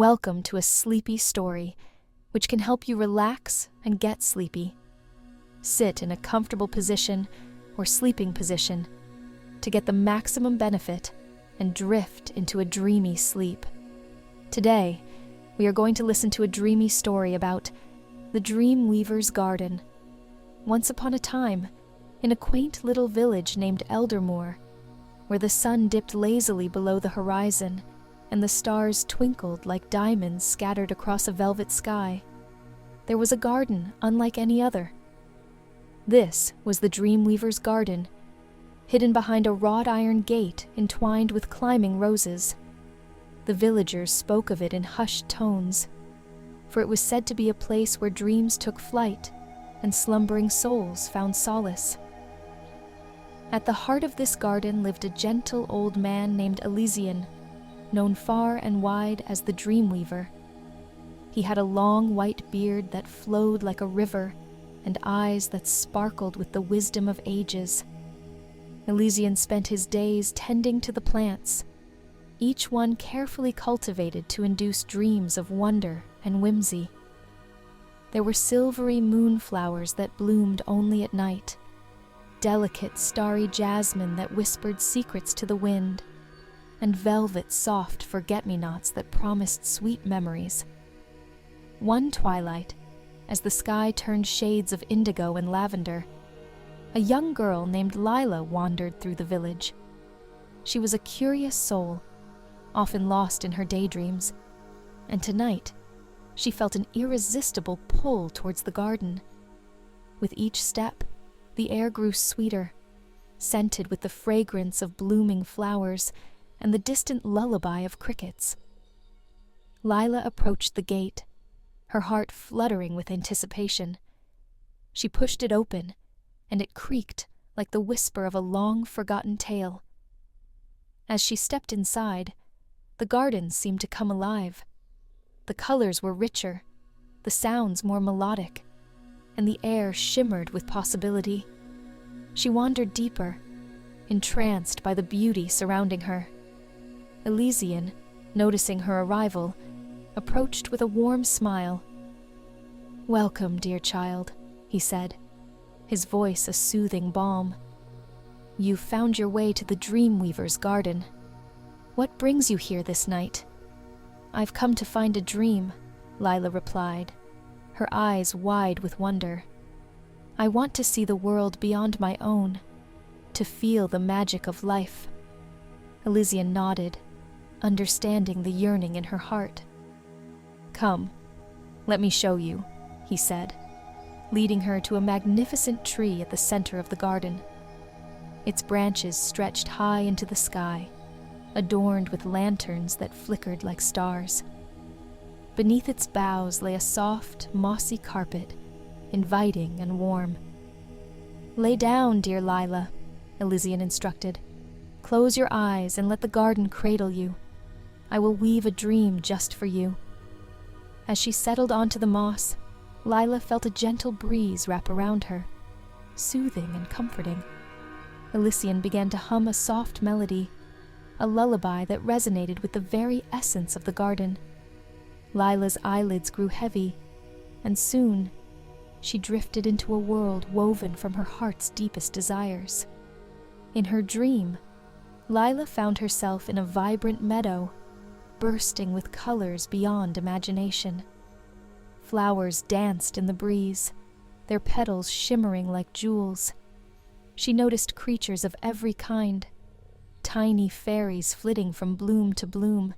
Welcome to a sleepy story, which can help you relax and get sleepy. Sit in a comfortable position or sleeping position to get the maximum benefit and drift into a dreamy sleep. Today, we are going to listen to a dreamy story about the Dreamweavers' garden. Once upon a time, in a quaint little village named Eldermoor, where the sun dipped lazily below the horizon and the stars twinkled like diamonds scattered across a velvet sky, there was a garden unlike any other. This was the Dreamweavers' garden, hidden behind a wrought iron gate entwined with climbing roses. The villagers spoke of it in hushed tones, for it was said to be a place where dreams took flight and slumbering souls found solace. At the heart of this garden lived a gentle old man named Elysian, known far and wide as the Dreamweaver. He had a long white beard that flowed like a river and eyes that sparkled with the wisdom of ages. Elysian spent his days tending to the plants, each one carefully cultivated to induce dreams of wonder and whimsy. There were silvery moonflowers that bloomed only at night, delicate starry jasmine that whispered secrets to the wind, and velvet soft forget-me-nots that promised sweet memories. One twilight, as the sky turned shades of indigo and lavender, a young girl named Lila wandered through the village. She was a curious soul, often lost in her daydreams, and tonight she felt an irresistible pull towards the garden. With each step, the air grew sweeter, scented with the fragrance of blooming flowers and the distant lullaby of crickets. Lila approached the gate, her heart fluttering with anticipation. She pushed it open, and it creaked like the whisper of a long-forgotten tale. As she stepped inside, the garden seemed to come alive. The colors were richer, the sounds more melodic, and the air shimmered with possibility. She wandered deeper, entranced by the beauty surrounding her. Elysian, noticing her arrival, approached with a warm smile. "Welcome, dear child," he said, his voice a soothing balm. "You've found your way to the Dreamweavers' garden. What brings you here this night?" "I've come to find a dream," Lila replied, her eyes wide with wonder. "I want to see the world beyond my own, to feel the magic of life." Elysian nodded, understanding the yearning in her heart. "Come, let me show you," he said, leading her to a magnificent tree at the center of the garden. Its branches stretched high into the sky, adorned with lanterns that flickered like stars. Beneath its boughs lay a soft, mossy carpet, inviting and warm. "Lay down, dear Lila," Elysian instructed. "Close your eyes and let the garden cradle you. I will weave a dream just for you." As she settled onto the moss, Lila felt a gentle breeze wrap around her, soothing and comforting. Elysian began to hum a soft melody, a lullaby that resonated with the very essence of the garden. Lila's eyelids grew heavy, and soon she drifted into a world woven from her heart's deepest desires. In her dream, Lila found herself in a vibrant meadow, bursting with colors beyond imagination. Flowers danced in the breeze, their petals shimmering like jewels. She noticed creatures of every kind, tiny fairies flitting from bloom to bloom,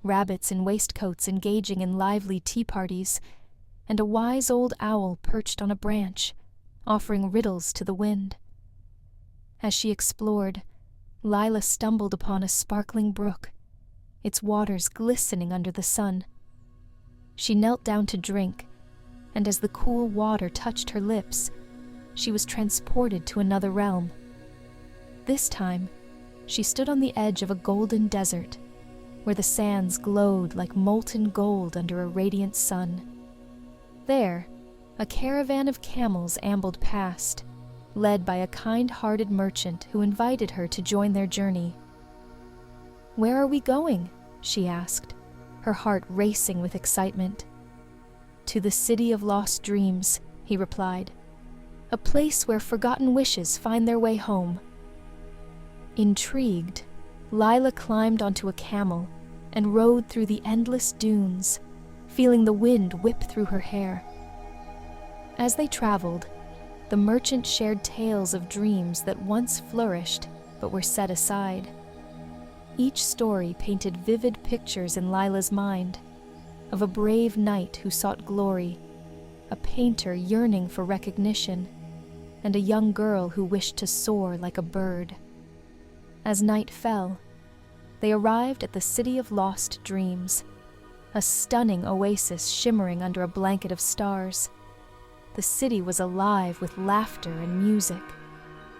rabbits in waistcoats engaging in lively tea parties, and a wise old owl perched on a branch, offering riddles to the wind. As she explored, Lila stumbled upon a sparkling brook, its waters glistening under the sun. She knelt down to drink, and as the cool water touched her lips, she was transported to another realm. This time, she stood on the edge of a golden desert, where the sands glowed like molten gold under a radiant sun. There, a caravan of camels ambled past, led by a kind-hearted merchant who invited her to join their journey. "Where are we going?" she asked. her heart racing with excitement. "To the city of lost dreams," he replied. "A place where forgotten wishes find their way home." Intrigued, Lila climbed onto a camel and rode through the endless dunes, feeling the wind whip through her hair. As they traveled, the merchant shared tales of dreams that once flourished but were set aside. Each story painted vivid pictures in Lila's mind of a brave knight who sought glory, a painter yearning for recognition, and a young girl who wished to soar like a bird. As night fell, they arrived at the City of Lost Dreams, a stunning oasis shimmering under a blanket of stars. The city was alive with laughter and music,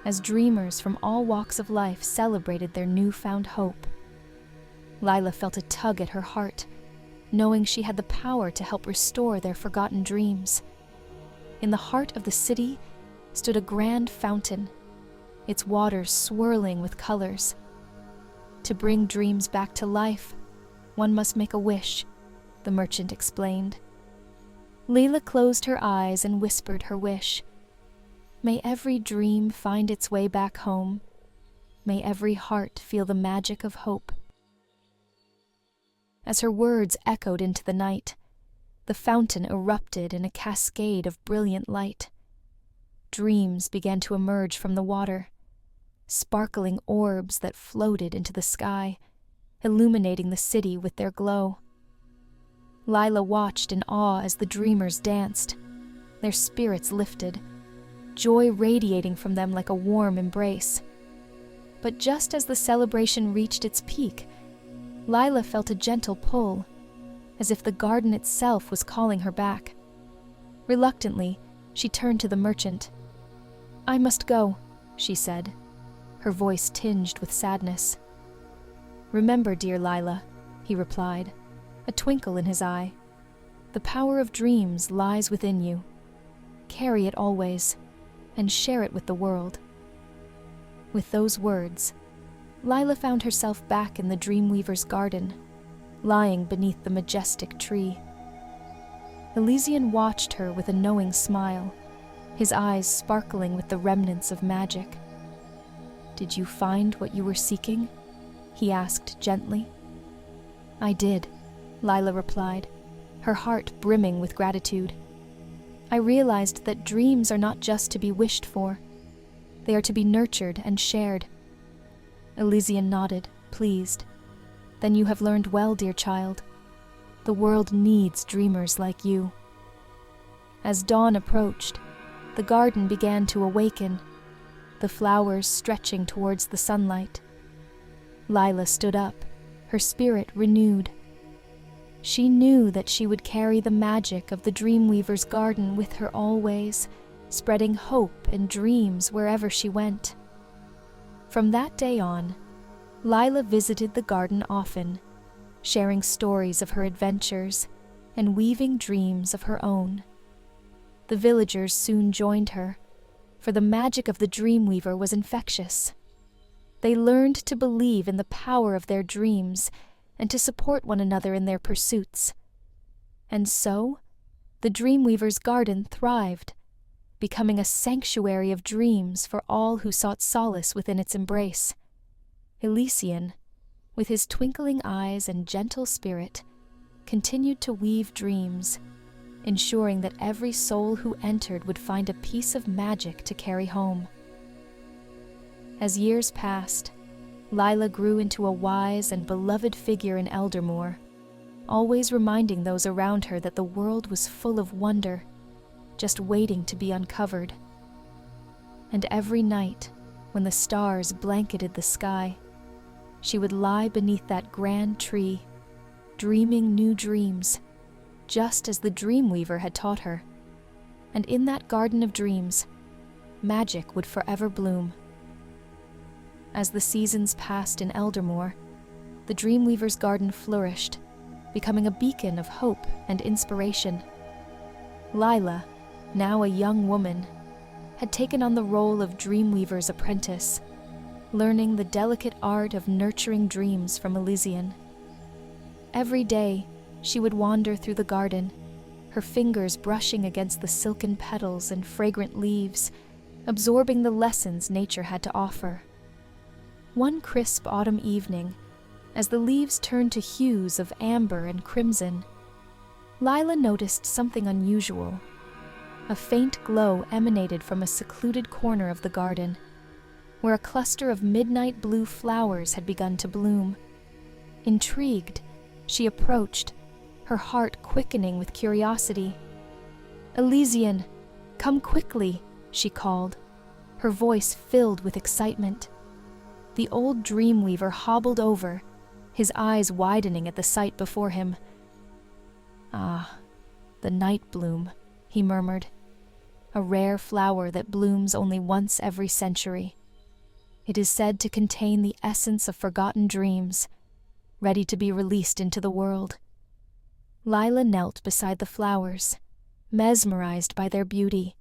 as dreamers from all walks of life celebrated their newfound hope. Lila felt a tug at her heart, knowing she had the power to help restore their forgotten dreams. In the heart of the city stood a grand fountain, its waters swirling with colors. To bring dreams back to life, one must make a wish, the merchant explained. Lila closed her eyes and whispered her wish. May every dream find its way back home. May every heart feel the magic of hope. As her words echoed into the night, the fountain erupted in a cascade of brilliant light. Dreams began to emerge from the water, sparkling orbs that floated into the sky, illuminating the city with their glow. Lila watched in awe as the dreamers danced, their spirits lifted, joy radiating from them like a warm embrace. But just as the celebration reached its peak, Lila felt a gentle pull, as if the garden itself was calling her back. Reluctantly, she turned to the merchant. "I must go," she said, her voice tinged with sadness. "Remember, dear Lila," he replied, a twinkle in his eye. "The power of dreams lies within you. Carry it always, and share it with the world." With those words, Lila found herself back in the Dreamweavers' garden, lying beneath the majestic tree. Elysian watched her with a knowing smile, his eyes sparkling with the remnants of magic. "Did you find what you were seeking?" he asked gently. "I did," Lila replied, her heart brimming with gratitude. "I realized that dreams are not just to be wished for. They are to be nurtured and shared." Elysian nodded, pleased. "Then you have learned well, dear child. The world needs dreamers like you." As dawn approached, the garden began to awaken, the flowers stretching towards the sunlight. Lila stood up, her spirit renewed. She knew that she would carry the magic of the Dreamweavers' garden with her always, spreading hope and dreams wherever she went. From that day on, Lila visited the garden often, sharing stories of her adventures and weaving dreams of her own. The villagers soon joined her, for the magic of the Dreamweaver was infectious. They learned to believe in the power of their dreams and to support one another in their pursuits. And so, the Dreamweaver's garden thrived, becoming a sanctuary of dreams for all who sought solace within its embrace. Elysian, with his twinkling eyes and gentle spirit, continued to weave dreams, ensuring that every soul who entered would find a piece of magic to carry home. As years passed, Lila grew into a wise and beloved figure in Eldermoor, always reminding those around her that the world was full of wonder, just waiting to be uncovered. And every night, when the stars blanketed the sky, she would lie beneath that grand tree, dreaming new dreams, just as the Dreamweaver had taught her. And in that garden of dreams, magic would forever bloom. As the seasons passed in Eldermoor, the Dreamweaver's garden flourished, becoming a beacon of hope and inspiration. Lila, now a young woman, had taken on the role of Dreamweaver's apprentice, learning the delicate art of nurturing dreams from Elysian. Every day, she would wander through the garden, her fingers brushing against the silken petals and fragrant leaves, absorbing the lessons nature had to offer. One crisp autumn evening, as the leaves turned to hues of amber and crimson, Lila noticed something unusual. A faint glow emanated from a secluded corner of the garden, where a cluster of midnight blue flowers had begun to bloom. Intrigued, she approached, her heart quickening with curiosity. "Elysian, come quickly," she called, her voice filled with excitement. The old Dreamweaver hobbled over, his eyes widening at the sight before him. "Ah, the night bloom," he murmured. "A rare flower that blooms only once every century. It is said to contain the essence of forgotten dreams, ready to be released into the world." Lila knelt beside the flowers, mesmerized by their beauty.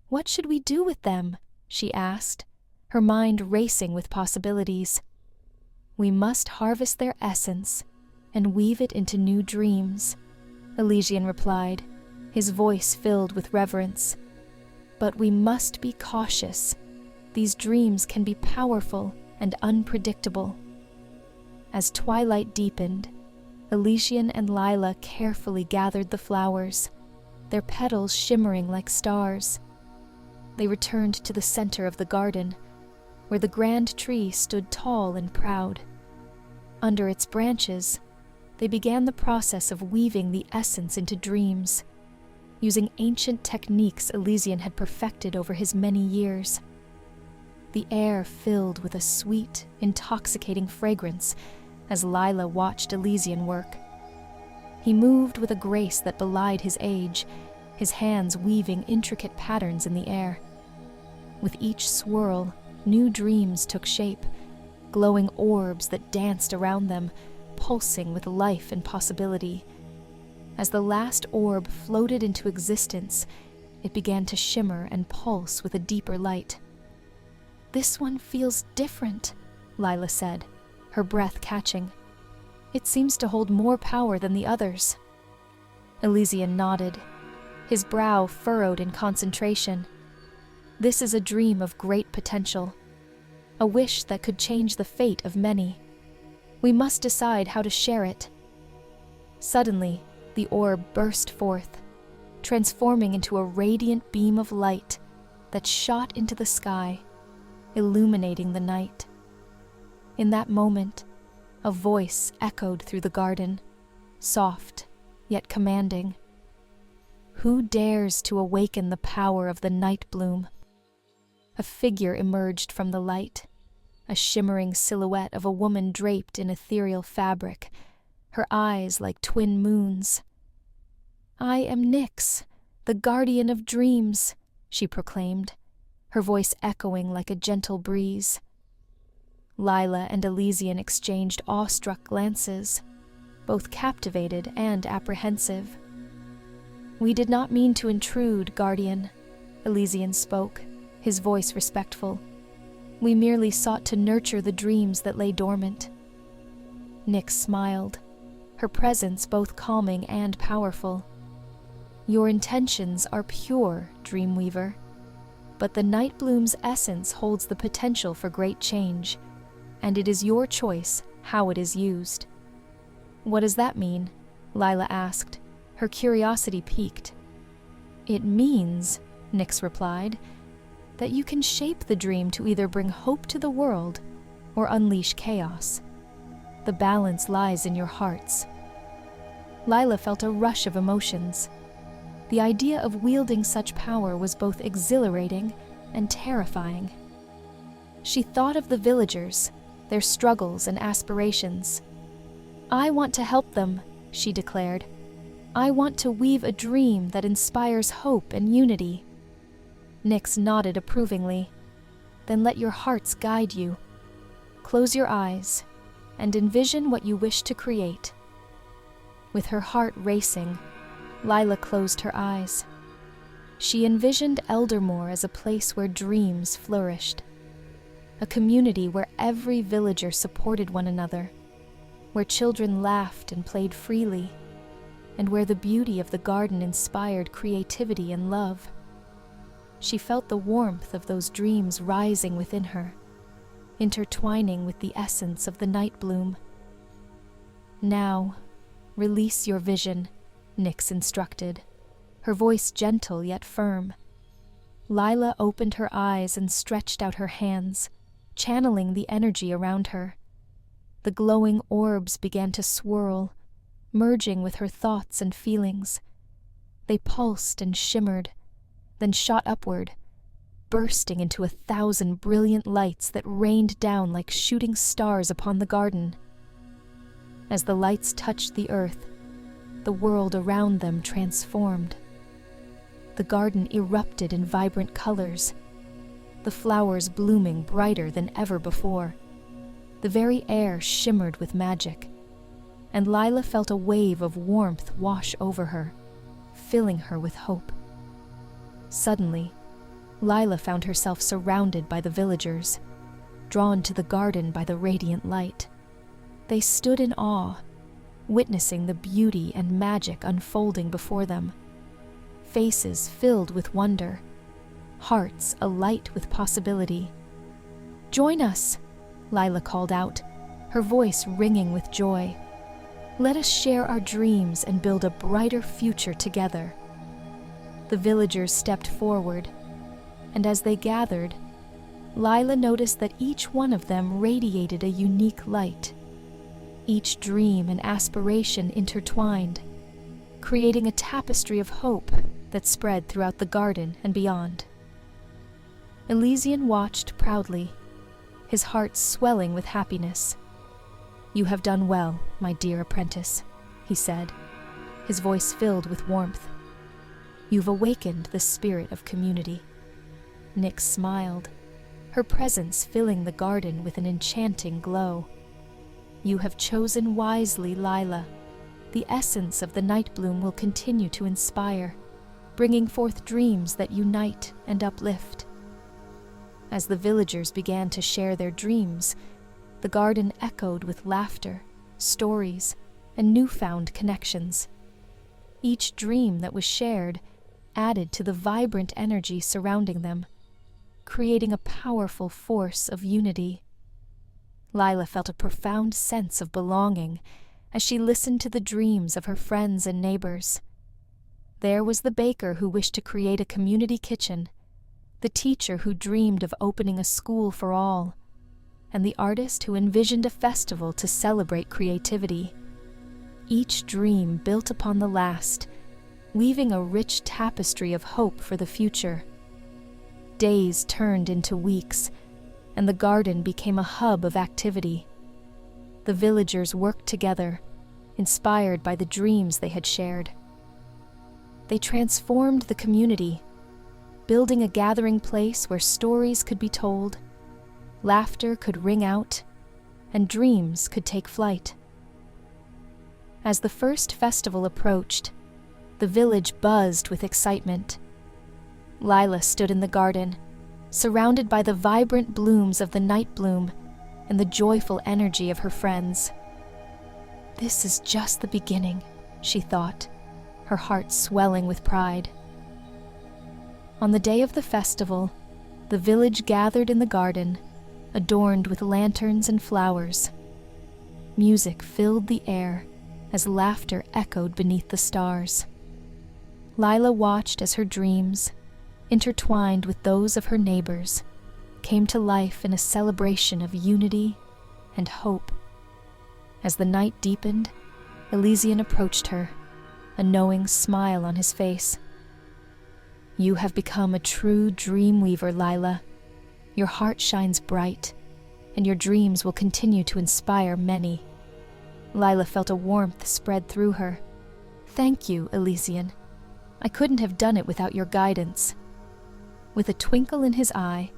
"What should we do with them?" she asked, her mind racing with possibilities. "We must harvest their essence and weave it into new dreams," Elysian replied, his voice filled with reverence. "But we must be cautious. These dreams can be powerful and unpredictable." As twilight deepened, Elysian and Lila carefully gathered the flowers, their petals shimmering like stars. They returned to the center of the garden, where the grand tree stood tall and proud. Under its branches, they began the process of weaving the essence into dreams, using ancient techniques Elysian had perfected over his many years. The air filled with a sweet, intoxicating fragrance as Lila watched Elysian work. He moved with a grace that belied his age, his hands weaving intricate patterns in the air. With each swirl, new dreams took shape, glowing orbs that danced around them, pulsing with life and possibility. As the last orb floated into existence, it began to shimmer and pulse with a deeper light. "This one feels different," Lila said, her breath catching. "It seems to hold more power than the others." Elysian nodded, his brow furrowed in concentration. "This is a dream of great potential, a wish that could change the fate of many. We must decide how to share it." Suddenly, the orb burst forth, transforming into a radiant beam of light that shot into the sky, illuminating the night. In that moment, a voice echoed through the garden, soft yet commanding. "Who dares to awaken the power of the night bloom?" A figure emerged from the light, a shimmering silhouette of a woman draped in ethereal fabric, her eyes like twin moons. "I am Nyx, the guardian of dreams," she proclaimed, her voice echoing like a gentle breeze. Lila and Elysian exchanged awestruck glances, both captivated and apprehensive. "We did not mean to intrude, Guardian," Elysian spoke, his voice respectful. "We merely sought to nurture the dreams that lay dormant." Nyx smiled, her presence both calming and powerful. "Your intentions are pure, Dreamweaver, but the night bloom's essence holds the potential for great change, and it is your choice how it is used." "What does that mean?" Lila asked, her curiosity piqued. "It means," Nyx replied, "that you can shape the dream to either bring hope to the world or unleash chaos. The balance lies in your hearts." Lila felt a rush of emotions. The idea of wielding such power was both exhilarating and terrifying. She thought of the villagers, their struggles and aspirations. "I want to help them," she declared. "I want to weave a dream that inspires hope and unity." Nyx nodded approvingly. "Then let your hearts guide you. Close your eyes and envision what you wish to create." With her heart racing, Lila closed her eyes. She envisioned Eldermoor as a place where dreams flourished, a community where every villager supported one another, where children laughed and played freely, and where the beauty of the garden inspired creativity and love. She felt the warmth of those dreams rising within her, intertwining with the essence of the night bloom. "Now, release your vision," Nyx instructed, her voice gentle yet firm. Lila opened her eyes and stretched out her hands, channeling the energy around her. The glowing orbs began to swirl, merging with her thoughts and feelings. They pulsed and shimmered, then shot upward, bursting into 1,000 brilliant lights that rained down like shooting stars upon the garden. As the lights touched the earth, the world around them transformed. The garden erupted in vibrant colors, the flowers blooming brighter than ever before. The very air shimmered with magic, and Lila felt a wave of warmth wash over her, filling her with hope. Suddenly, Lila found herself surrounded by the villagers, drawn to the garden by the radiant light. They stood in awe, witnessing the beauty and magic unfolding before them. Faces filled with wonder, hearts alight with possibility. "Join us," Lila called out, her voice ringing with joy. "Let us share our dreams and build a brighter future together." The villagers stepped forward, and as they gathered, Lila noticed that each one of them radiated a unique light. Each dream and aspiration intertwined, creating a tapestry of hope that spread throughout the garden and beyond. Elysian watched proudly, his heart swelling with happiness. "You have done well, my dear apprentice," he said, his voice filled with warmth. "You've awakened the spirit of community." Nyx smiled, her presence filling the garden with an enchanting glow. "You have chosen wisely, Lila. The essence of the night bloom will continue to inspire, bringing forth dreams that unite and uplift." As the villagers began to share their dreams, the garden echoed with laughter, stories, and newfound connections. Each dream that was shared added to the vibrant energy surrounding them, creating a powerful force of unity. Lila felt a profound sense of belonging as she listened to the dreams of her friends and neighbors. There was the baker who wished to create a community kitchen, the teacher who dreamed of opening a school for all, and the artist who envisioned a festival to celebrate creativity. Each dream built upon the last, weaving a rich tapestry of hope for the future. Days turned into weeks, and the garden became a hub of activity. The villagers worked together, inspired by the dreams they had shared. They transformed the community, building a gathering place where stories could be told, laughter could ring out, and dreams could take flight. As the first festival approached, the village buzzed with excitement. Lila stood in the garden, surrounded by the vibrant blooms of the night bloom and the joyful energy of her friends. "This is just the beginning," she thought, her heart swelling with pride. On the day of the festival, the village gathered in the garden, adorned with lanterns and flowers. Music filled the air as laughter echoed beneath the stars. Lila watched as her dreams, intertwined with those of her neighbors, came to life in a celebration of unity and hope. As the night deepened, Elysian approached her, a knowing smile on his face. "You have become a true dreamweaver, Lila. Your heart shines bright, and your dreams will continue to inspire many." Lila felt a warmth spread through her. "Thank you, Elysian. I couldn't have done it without your guidance." With a twinkle in his eye,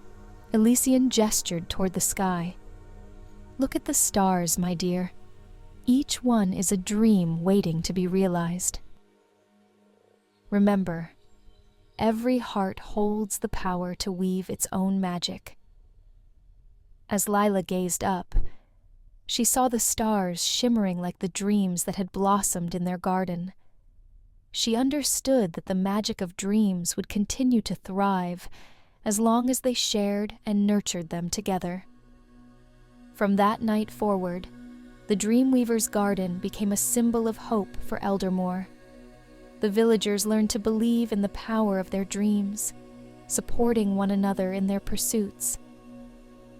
Elysian gestured toward the sky. "Look at the stars, my dear. Each one is a dream waiting to be realized. Remember, every heart holds the power to weave its own magic." As Lila gazed up, she saw the stars shimmering like the dreams that had blossomed in their garden. She understood that the magic of dreams would continue to thrive as long as they shared and nurtured them together. From that night forward, the Dreamweavers' garden became a symbol of hope for Eldermore. The villagers learned to believe in the power of their dreams, supporting one another in their pursuits.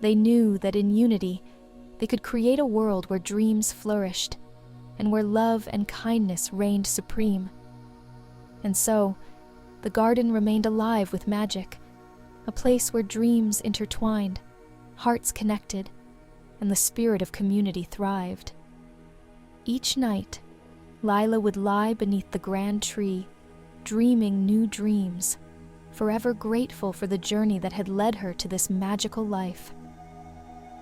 They knew that in unity, they could create a world where dreams flourished and where love and kindness reigned supreme. And so, the garden remained alive with magic, a place where dreams intertwined, hearts connected, and the spirit of community thrived. Each night, Lila would lie beneath the grand tree, dreaming new dreams, forever grateful for the journey that had led her to this magical life.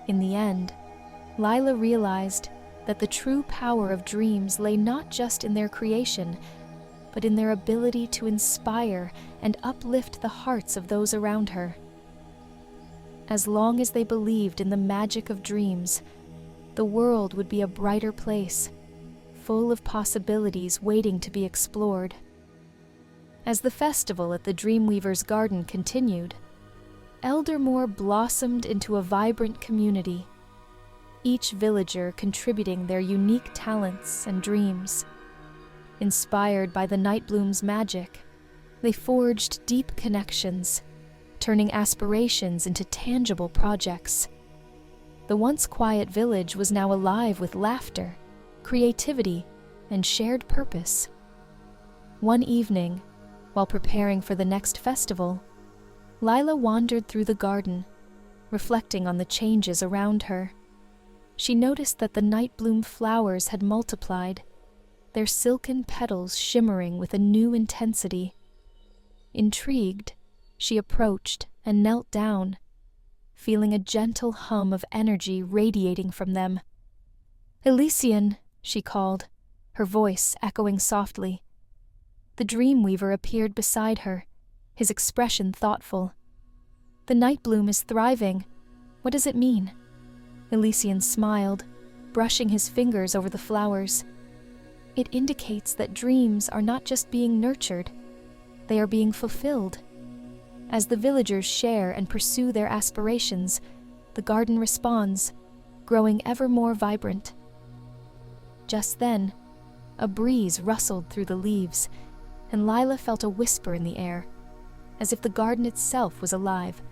In the end, Lila realized that the true power of dreams lay not just in their creation, but in their ability to inspire and uplift the hearts of those around her. As long as they believed in the magic of dreams, the world would be a brighter place, full of possibilities waiting to be explored. As the festival at the Dreamweavers' garden continued, Eldermore blossomed into a vibrant community, each villager contributing their unique talents and dreams. Inspired by the Nightbloom's magic, they forged deep connections, turning aspirations into tangible projects. The once quiet village was now alive with laughter, creativity, and shared purpose. One evening, while preparing for the next festival, Lila wandered through the garden, reflecting on the changes around her. She noticed that the Nightbloom flowers had multiplied, their silken petals shimmering with a new intensity. Intrigued, she approached and knelt down, feeling a gentle hum of energy radiating from them. "Elysian," she called, her voice echoing softly. The Dreamweaver appeared beside her, his expression thoughtful. "The Nightbloom is thriving. What does it mean?" Elysian smiled, brushing his fingers over the flowers. "It indicates that dreams are not just being nurtured, they are being fulfilled. As the villagers share and pursue their aspirations, the garden responds, growing ever more vibrant." Just then, a breeze rustled through the leaves, and Lila felt a whisper in the air, as if the garden itself was alive,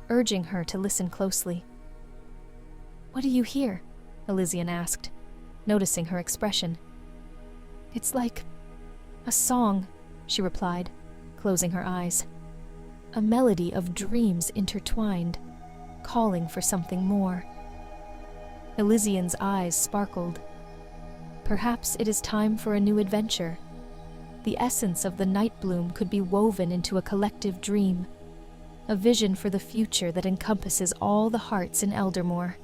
urging her to listen closely. "What do you hear?" Elysian asked, noticing her expression. "It's like a song," she replied, closing her eyes. "A melody of dreams intertwined, calling for something more." Elysian's eyes sparkled. Perhaps it is time for a new adventure. The essence of the Nightbloom could be woven into a collective dream, a vision for the future that encompasses all the hearts in Eldermore.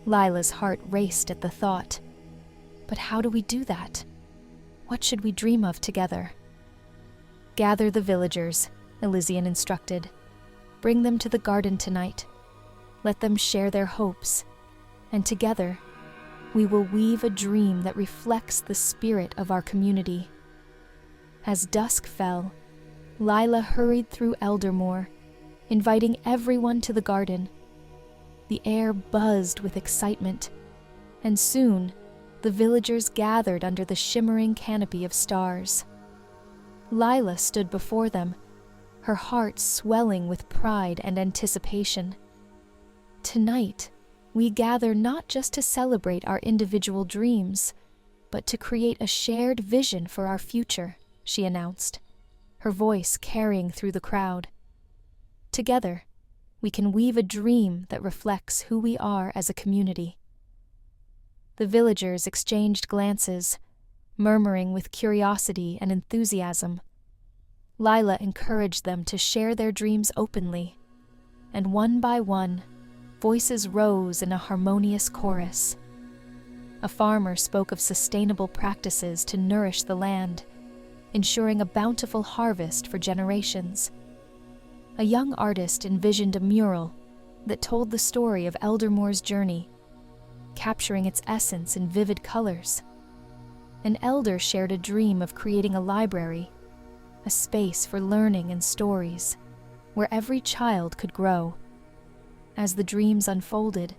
Lila's heart raced at the thought. But how do we do that? What should we dream of together? "Gather the villagers," Elysian instructed. "Bring them to the garden tonight. Let them share their hopes, and together, we will weave a dream that reflects the spirit of our community." As dusk fell, Lila hurried through Eldermore, inviting everyone to the garden. The air buzzed with excitement, and soon the villagers gathered under the shimmering canopy of stars. Lila stood before them, her heart swelling with pride and anticipation. "Tonight, we gather not just to celebrate our individual dreams, but to create a shared vision for our future," she announced, her voice carrying through the crowd. "Together, we can weave a dream that reflects who we are as a community." The villagers exchanged glances, murmuring with curiosity and enthusiasm. Lila encouraged them to share their dreams openly, and one by one, voices rose in a harmonious chorus. A farmer spoke of sustainable practices to nourish the land, ensuring a bountiful harvest for generations. A young artist envisioned a mural that told the story of Eldermore's journey, capturing its essence in vivid colors. An elder shared a dream of creating a library, a space for learning and stories, where every child could grow. As the dreams unfolded,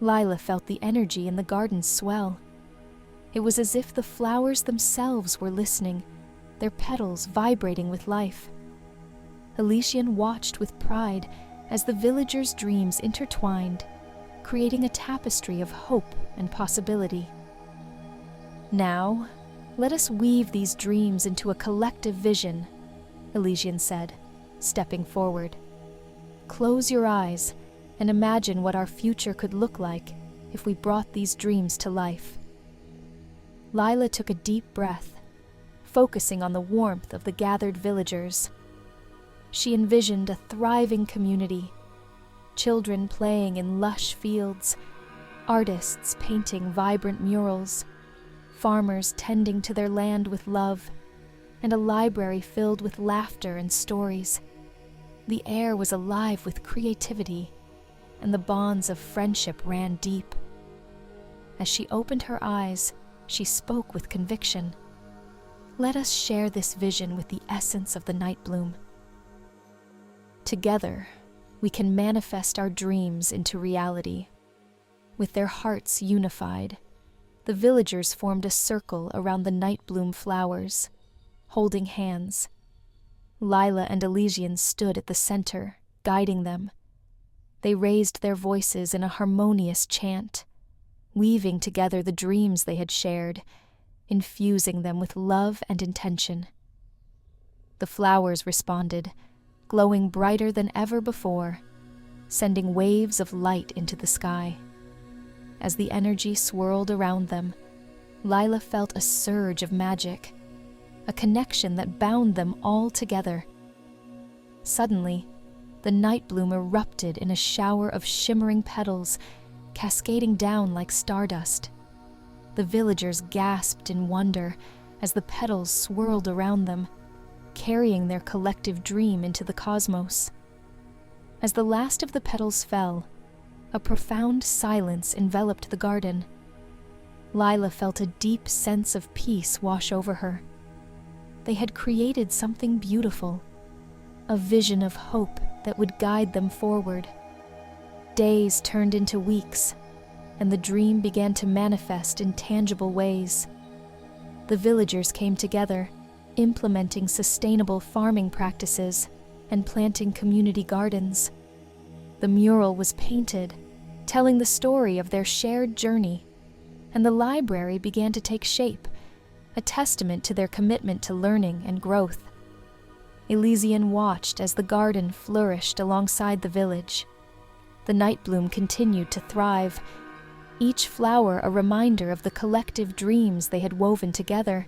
Lila felt the energy in the garden swell. It was as if the flowers themselves were listening, their petals vibrating with life. Elysian watched with pride as the villagers' dreams intertwined, creating a tapestry of hope and possibility. Now, let us weave these dreams into a collective vision, Elysian said, stepping forward. Close your eyes and imagine what our future could look like if we brought these dreams to life. Lila took a deep breath, focusing on the warmth of the gathered villagers. She envisioned a thriving community, children playing in lush fields, artists painting vibrant murals, farmers tending to their land with love, and a library filled with laughter and stories. The air was alive with creativity, and the bonds of friendship ran deep. As she opened her eyes, she spoke with conviction. Let us share this vision with the essence of the night bloom. Together, we can manifest our dreams into reality. With their hearts unified, the villagers formed a circle around the night bloom flowers, holding hands. Lila and Elysian stood at the center, guiding them. They raised their voices in a harmonious chant, weaving together the dreams they had shared, infusing them with love and intention. The flowers responded, glowing brighter than ever before, sending waves of light into the sky. As the energy swirled around them, Lila felt a surge of magic, a connection that bound them all together. Suddenly, the night bloom erupted in a shower of shimmering petals, cascading down like stardust. The villagers gasped in wonder as the petals swirled around them, carrying their collective dream into the cosmos. As the last of the petals fell, a profound silence enveloped the garden. Lila felt a deep sense of peace wash over her. They had created something beautiful, a vision of hope that would guide them forward. Days turned into weeks, and the dream began to manifest in tangible ways. The villagers came together, implementing sustainable farming practices and planting community gardens. The mural was painted, telling the story of their shared journey, and the library began to take shape, a testament to their commitment to learning and growth. Elysian watched as the garden flourished alongside the village. The night bloom continued to thrive, each flower a reminder of the collective dreams they had woven together.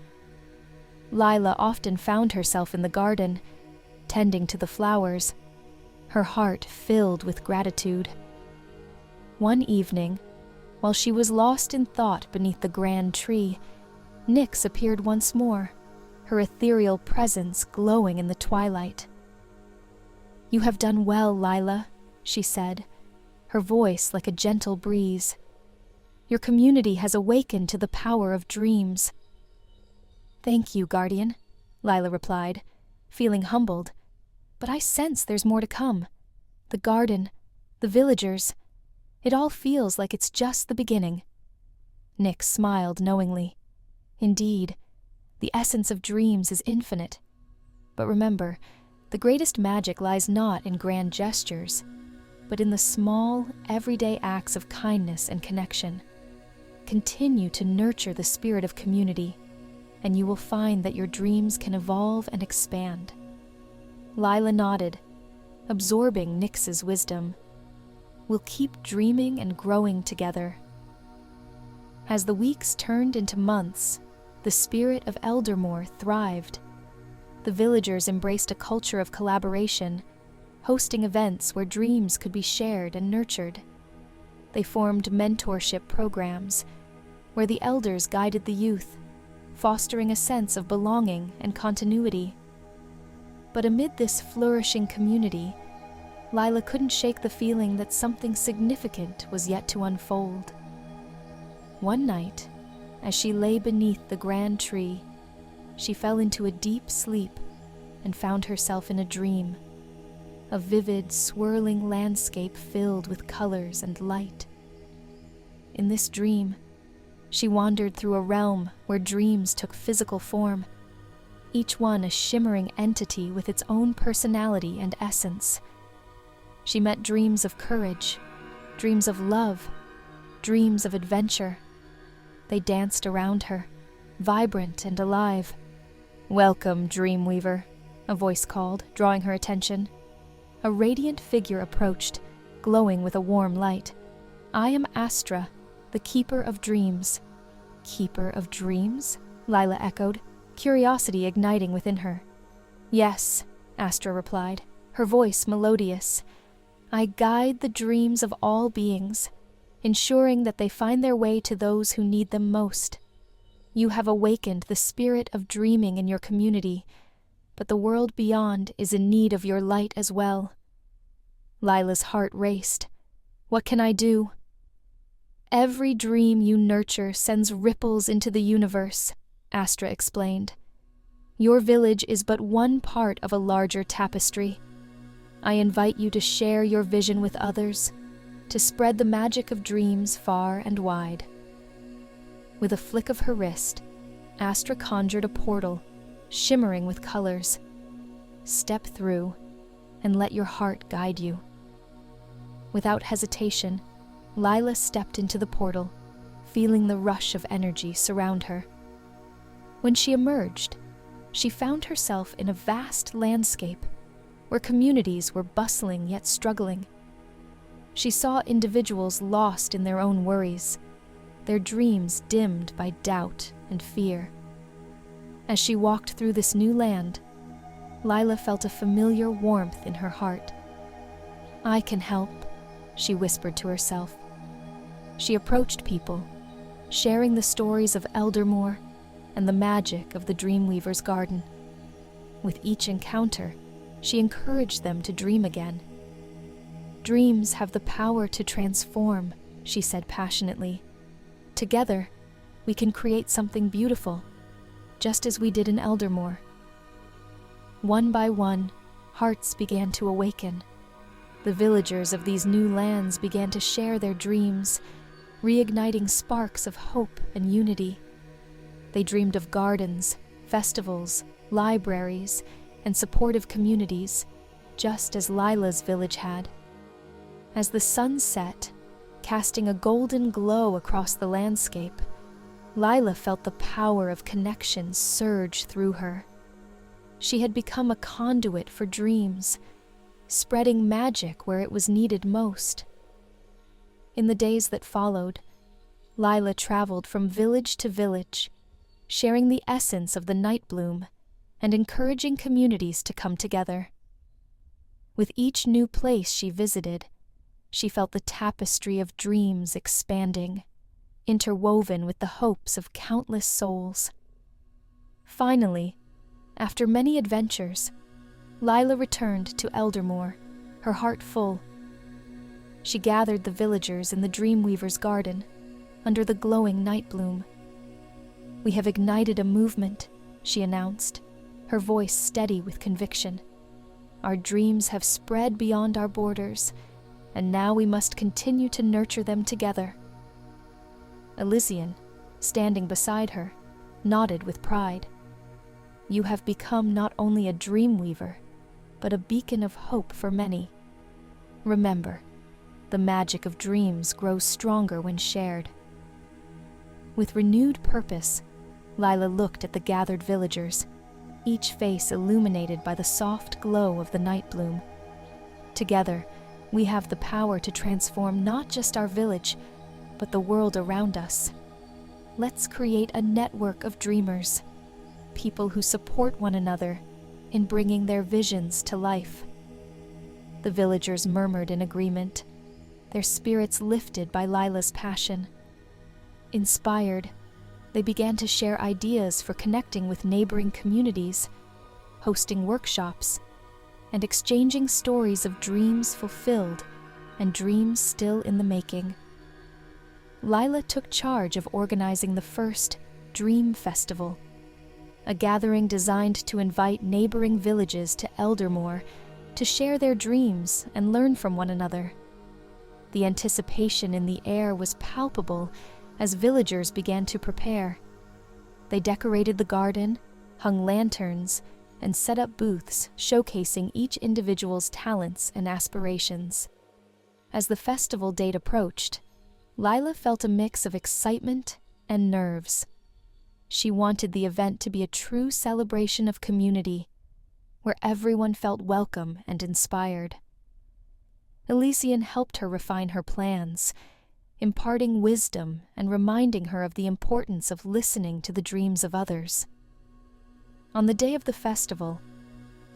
Lila often found herself in the garden, tending to the flowers, her heart filled with gratitude. One evening, while she was lost in thought beneath the grand tree, Nyx appeared once more, her ethereal presence glowing in the twilight. "You have done well, Lila," she said, her voice like a gentle breeze. "Your community has awakened to the power of dreams." "Thank you, Guardian," Lila replied, feeling humbled. "But I sense there's more to come. The garden, the villagers, it all feels like it's just the beginning." Nyx smiled knowingly. Indeed, the essence of dreams is infinite. But remember, the greatest magic lies not in grand gestures, but in the small, everyday acts of kindness and connection. Continue to nurture the spirit of community, and you will find that your dreams can evolve and expand. Lila nodded, absorbing Nyx's wisdom. We'll keep dreaming and growing together. As the weeks turned into months, the spirit of Eldermore thrived. The villagers embraced a culture of collaboration, hosting events where dreams could be shared and nurtured. They formed mentorship programs, where the elders guided the youth, fostering a sense of belonging and continuity. But amid this flourishing community, Lila couldn't shake the feeling that something significant was yet to unfold. One night, as she lay beneath the grand tree, she fell into a deep sleep and found herself in a dream, a vivid, swirling landscape filled with colors and light. In this dream, she wandered through a realm where dreams took physical form, each one a shimmering entity with its own personality and essence. She met dreams of courage, dreams of love, dreams of adventure. They danced around her, vibrant and alive. "Welcome, Dreamweaver," a voice called, drawing her attention. A radiant figure approached, glowing with a warm light. "I am Astra, the Keeper of Dreams." "Keeper of Dreams?" Lila echoed, curiosity igniting within her. "Yes," Astra replied, her voice melodious. "I guide the dreams of all beings, ensuring that they find their way to those who need them most. You have awakened the spirit of dreaming in your community, but the world beyond is in need of your light as well." Lila's heart raced. "What can I do?" "Every dream you nurture sends ripples into the universe," Astra explained. "Your village is but one part of a larger tapestry. I invite you to share your vision with others, to spread the magic of dreams far and wide." With a flick of her wrist, Astra conjured a portal, shimmering with colors. "Step through, and let your heart guide you." Without hesitation, Lila stepped into the portal, feeling the rush of energy surround her. When she emerged, she found herself in a vast landscape where communities were bustling yet struggling. She saw individuals lost in their own worries, their dreams dimmed by doubt and fear. As she walked through this new land, Lila felt a familiar warmth in her heart. "I can help," she whispered to herself. She approached people, sharing the stories of Eldermore and the magic of the Dreamweaver's garden. With each encounter, she encouraged them to dream again. "Dreams have the power to transform," she said passionately. "Together, we can create something beautiful, just as we did in Eldermore." One by one, hearts began to awaken. The villagers of these new lands began to share their dreams, reigniting sparks of hope and unity. They dreamed of gardens, festivals, libraries, and supportive communities, just as Lila's village had. As the sun set, casting a golden glow across the landscape, Lila felt the power of connection surge through her. She had become a conduit for dreams, spreading magic where it was needed most. In the days that followed, Lila traveled from village to village, sharing the essence of the night bloom and encouraging communities to come together. With each new place she visited, she felt the tapestry of dreams expanding, interwoven with the hopes of countless souls. Finally, after many adventures, Lila returned to Eldermore, her heart full. She gathered the villagers in the Dreamweaver's garden, under the glowing night bloom. "We have ignited a movement," she announced, her voice steady with conviction. "Our dreams have spread beyond our borders, and now we must continue to nurture them together." Elysian, standing beside her, nodded with pride. "You have become not only a dreamweaver, but a beacon of hope for many. Remember, the magic of dreams grows stronger when shared." With renewed purpose, Lila looked at the gathered villagers, each face illuminated by the soft glow of the night bloom. "Together, we have the power to transform not just our village, but the world around us. Let's create a network of dreamers, people who support one another in bringing their visions to life." The villagers murmured in agreement, their spirits lifted by Lila's passion. Inspired, they began to share ideas for connecting with neighboring communities, hosting workshops, and exchanging stories of dreams fulfilled and dreams still in the making. Lila took charge of organizing the first Dream Festival, a gathering designed to invite neighboring villages to Eldermoor to share their dreams and learn from one another. The anticipation in the air was palpable as villagers began to prepare. They decorated the garden, hung lanterns, and set up booths showcasing each individual's talents and aspirations. As the festival date approached, Lila felt a mix of excitement and nerves. She wanted the event to be a true celebration of community, where everyone felt welcome and inspired. Elysian helped her refine her plans, imparting wisdom and reminding her of the importance of listening to the dreams of others. On the day of the festival,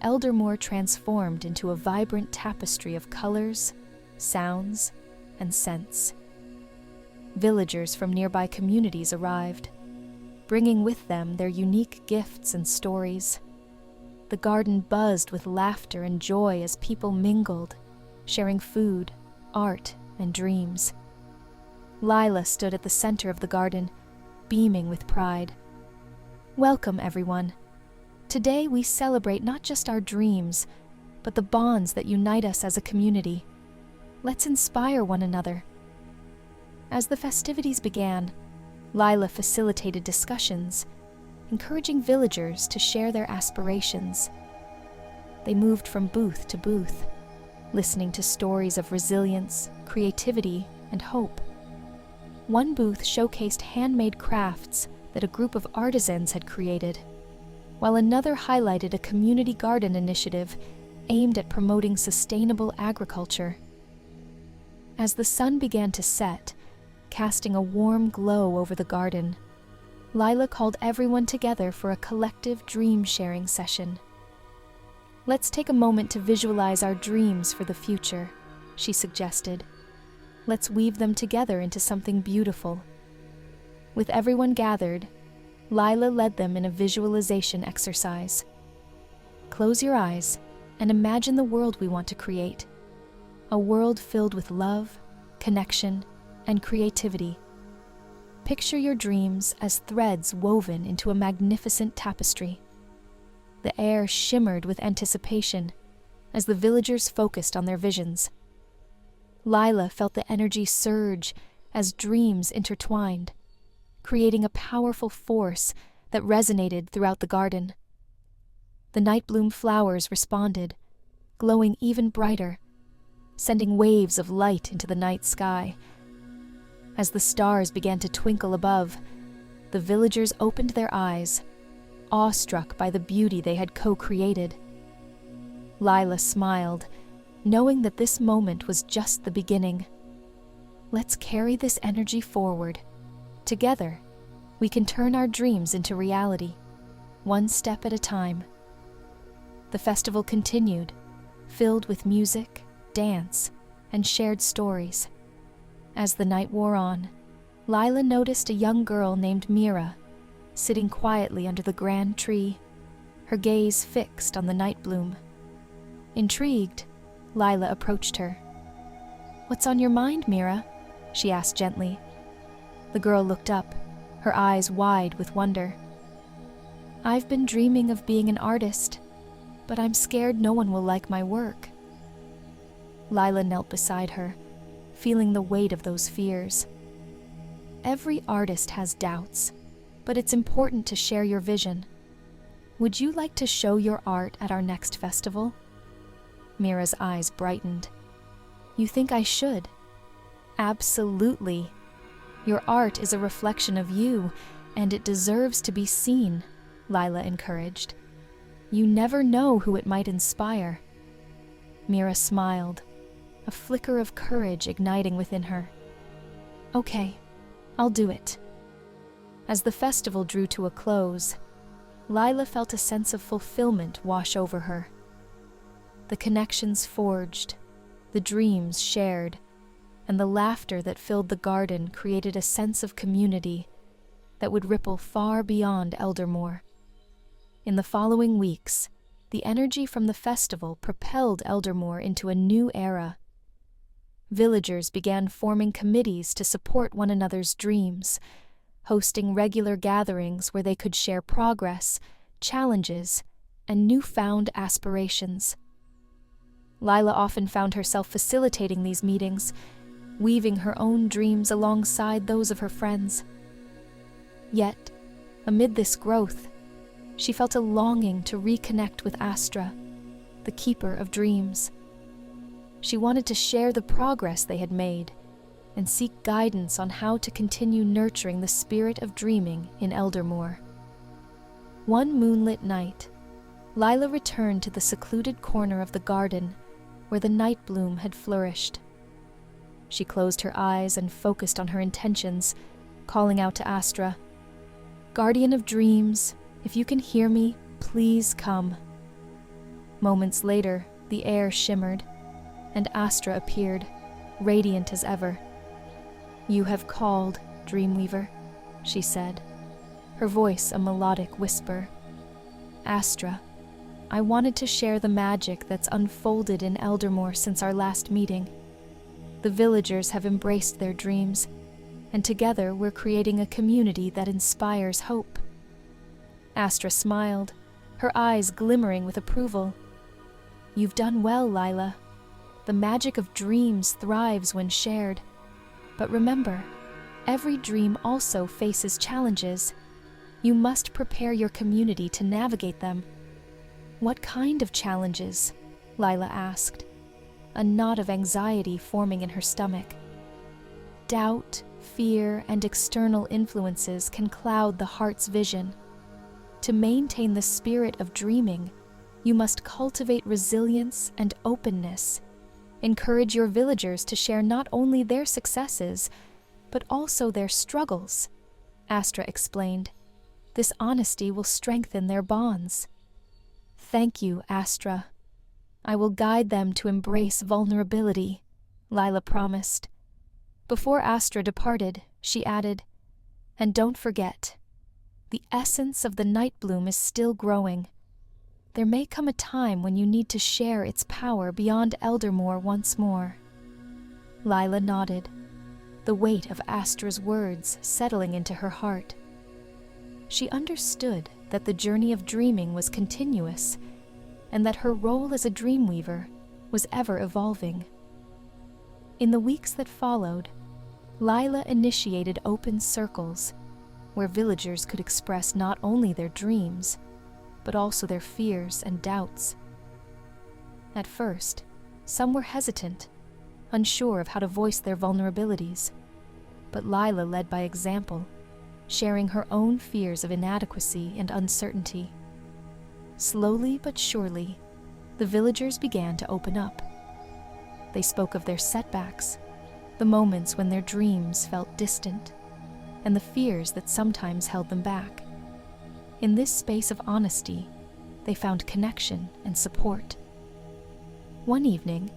Eldermoor transformed into a vibrant tapestry of colors, sounds, and scents. Villagers from nearby communities arrived, bringing with them their unique gifts and stories. The garden buzzed with laughter and joy as people mingled, sharing food, art, and dreams. Lila stood at the center of the garden, beaming with pride. Welcome, everyone. Today we celebrate not just our dreams, but the bonds that unite us as a community. Let's inspire one another. As the festivities began, Lila facilitated discussions, encouraging villagers to share their aspirations. They moved from booth to booth, listening to stories of resilience, creativity, and hope. One booth showcased handmade crafts that a group of artisans had created, while another highlighted a community garden initiative aimed at promoting sustainable agriculture. As the sun began to set, casting a warm glow over the garden, Lila called everyone together for a collective dream-sharing session. Let's take a moment to visualize our dreams for the future, she suggested. Let's weave them together into something beautiful. With everyone gathered, Lila led them in a visualization exercise. Close your eyes and imagine the world we want to create. A world filled with love, connection, and creativity. Picture your dreams as threads woven into a magnificent tapestry. The air shimmered with anticipation as the villagers focused on their visions. Lila felt the energy surge as dreams intertwined, creating a powerful force that resonated throughout the garden. The nightbloom flowers responded, glowing even brighter, sending waves of light into the night sky. As the stars began to twinkle above, the villagers opened their eyes, awestruck by the beauty they had co-created. Lila smiled, knowing that this moment was just the beginning. Let's carry this energy forward. Together, we can turn our dreams into reality, one step at a time. The festival continued, filled with music, dance, and shared stories. As the night wore on, Lila noticed a young girl named Mira, sitting quietly under the grand tree, her gaze fixed on the night bloom. Intrigued, Lila approached her. "What's on your mind, Mira?" she asked gently. The girl looked up, her eyes wide with wonder. "I've been dreaming of being an artist, but I'm scared no one will like my work." Lila knelt beside her, feeling the weight of those fears. Every artist has doubts, but it's important to share your vision. Would you like to show your art at our next festival? Mira's eyes brightened. "You think I should?" "Absolutely. Your art is a reflection of you, and it deserves to be seen," Lila encouraged. "You never know who it might inspire." Mira smiled, a flicker of courage igniting within her. "Okay, I'll do it." As the festival drew to a close, Lila felt a sense of fulfillment wash over her. The connections forged, the dreams shared, and the laughter that filled the garden created a sense of community that would ripple far beyond Eldermoor. In the following weeks, the energy from the festival propelled Eldermoor into a new era. villagers began forming committees to support one another's dreams, hosting regular gatherings where they could share progress, challenges, and newfound aspirations. Lila often found herself facilitating these meetings, weaving her own dreams alongside those of her friends. Yet, amid this growth, she felt a longing to reconnect with Astra, the keeper of dreams. She wanted to share the progress they had made and seek guidance on how to continue nurturing the spirit of dreaming in Eldermoor. One moonlit night, Lila returned to the secluded corner of the garden where the night bloom had flourished. She closed her eyes and focused on her intentions, calling out to Astra, "Guardian of dreams, if you can hear me, please come." Moments later, the air shimmered, and Astra appeared, radiant as ever. "You have called, Dreamweaver," she said, her voice a melodic whisper. "Astra, I wanted to share the magic that's unfolded in Eldermoor since our last meeting. The villagers have embraced their dreams, and together we're creating a community that inspires hope." Astra smiled, her eyes glimmering with approval. "You've done well, Lila. The magic of dreams thrives when shared. But remember, every dream also faces challenges. You must prepare your community to navigate them." "What kind of challenges?" Lila asked, a knot of anxiety forming in her stomach. Doubt, fear, and external influences can cloud the heart's vision. To maintain the spirit of dreaming, you must cultivate resilience and openness. Encourage your villagers to share not only their successes, but also their struggles, Astra explained. This honesty will strengthen their bonds. "Thank you, Astra. I will guide them to embrace vulnerability," Lila promised. Before Astra departed, she added, "And don't forget, the essence of the night bloom is still growing. There may come a time when you need to share its power beyond Eldermoor once more." Lila nodded, the weight of Astra's words settling into her heart. She understood that the journey of dreaming was continuous, and that her role as a dreamweaver was ever evolving. In the weeks that followed, Lila initiated open circles, where villagers could express not only their dreams, but also their fears and doubts. At first, some were hesitant, unsure of how to voice their vulnerabilities, but Lila led by example, sharing her own fears of inadequacy and uncertainty. Slowly but surely, the villagers began to open up. They spoke of their setbacks, the moments when their dreams felt distant, and the fears that sometimes held them back. In this space of honesty, they found connection and support. One evening,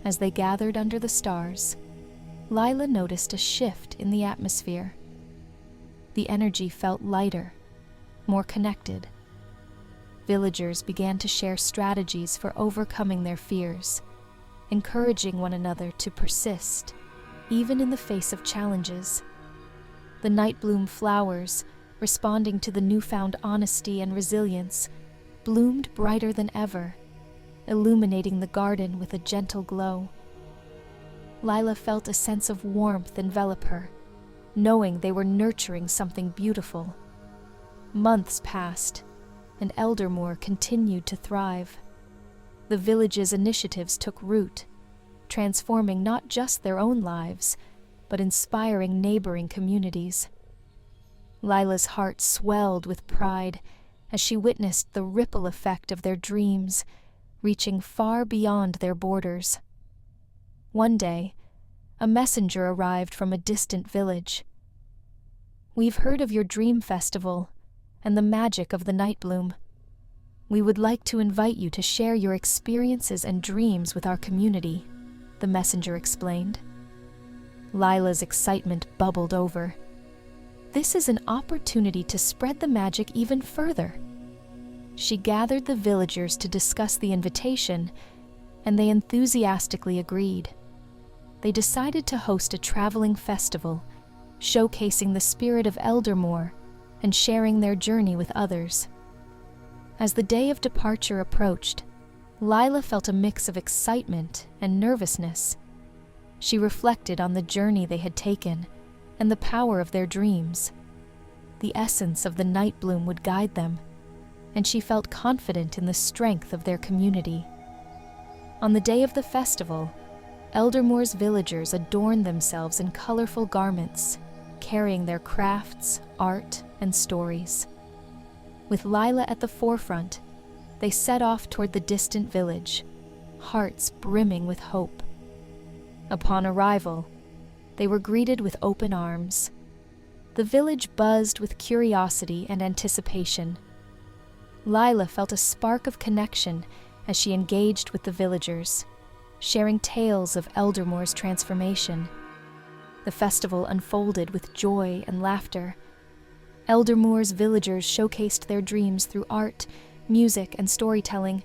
as they gathered under the stars, Lila noticed a shift in the atmosphere. The energy felt lighter, more connected. Villagers began to share strategies for overcoming their fears, encouraging one another to persist, even in the face of challenges. The night bloom flowers, responding to the newfound honesty and resilience, bloomed brighter than ever, illuminating the garden with a gentle glow. Lila felt a sense of warmth envelop her, knowing they were nurturing something beautiful. Months passed, and Eldermoor continued to thrive. The village's initiatives took root, transforming not just their own lives, but inspiring neighboring communities. Lila's heart swelled with pride as she witnessed the ripple effect of their dreams, reaching far beyond their borders. One day, a messenger arrived from a distant village. "We've heard of your dream festival and the magic of the night bloom. We would like to invite you to share your experiences and dreams with our community," the messenger explained. Lila's excitement bubbled over. This is an opportunity to spread the magic even further. She gathered the villagers to discuss the invitation, and they enthusiastically agreed. they decided to host a traveling festival, showcasing the spirit of Eldermore and sharing their journey with others. As the day of departure approached, Lila felt a mix of excitement and nervousness. She reflected on the journey they had taken and the power of their dreams. The essence of the night bloom would guide them, and she felt confident in the strength of their community. On the day of the festival, Eldermore's villagers adorned themselves in colorful garments, carrying their crafts, art, and stories. With Lila at the forefront, they set off toward the distant village, hearts brimming with hope. Upon arrival, they were greeted with open arms. The village buzzed with curiosity and anticipation. Lila felt a spark of connection as she engaged with the villagers, sharing tales of Eldermore's transformation. The festival unfolded with joy and laughter. Eldermore's villagers showcased their dreams through art, music, and storytelling,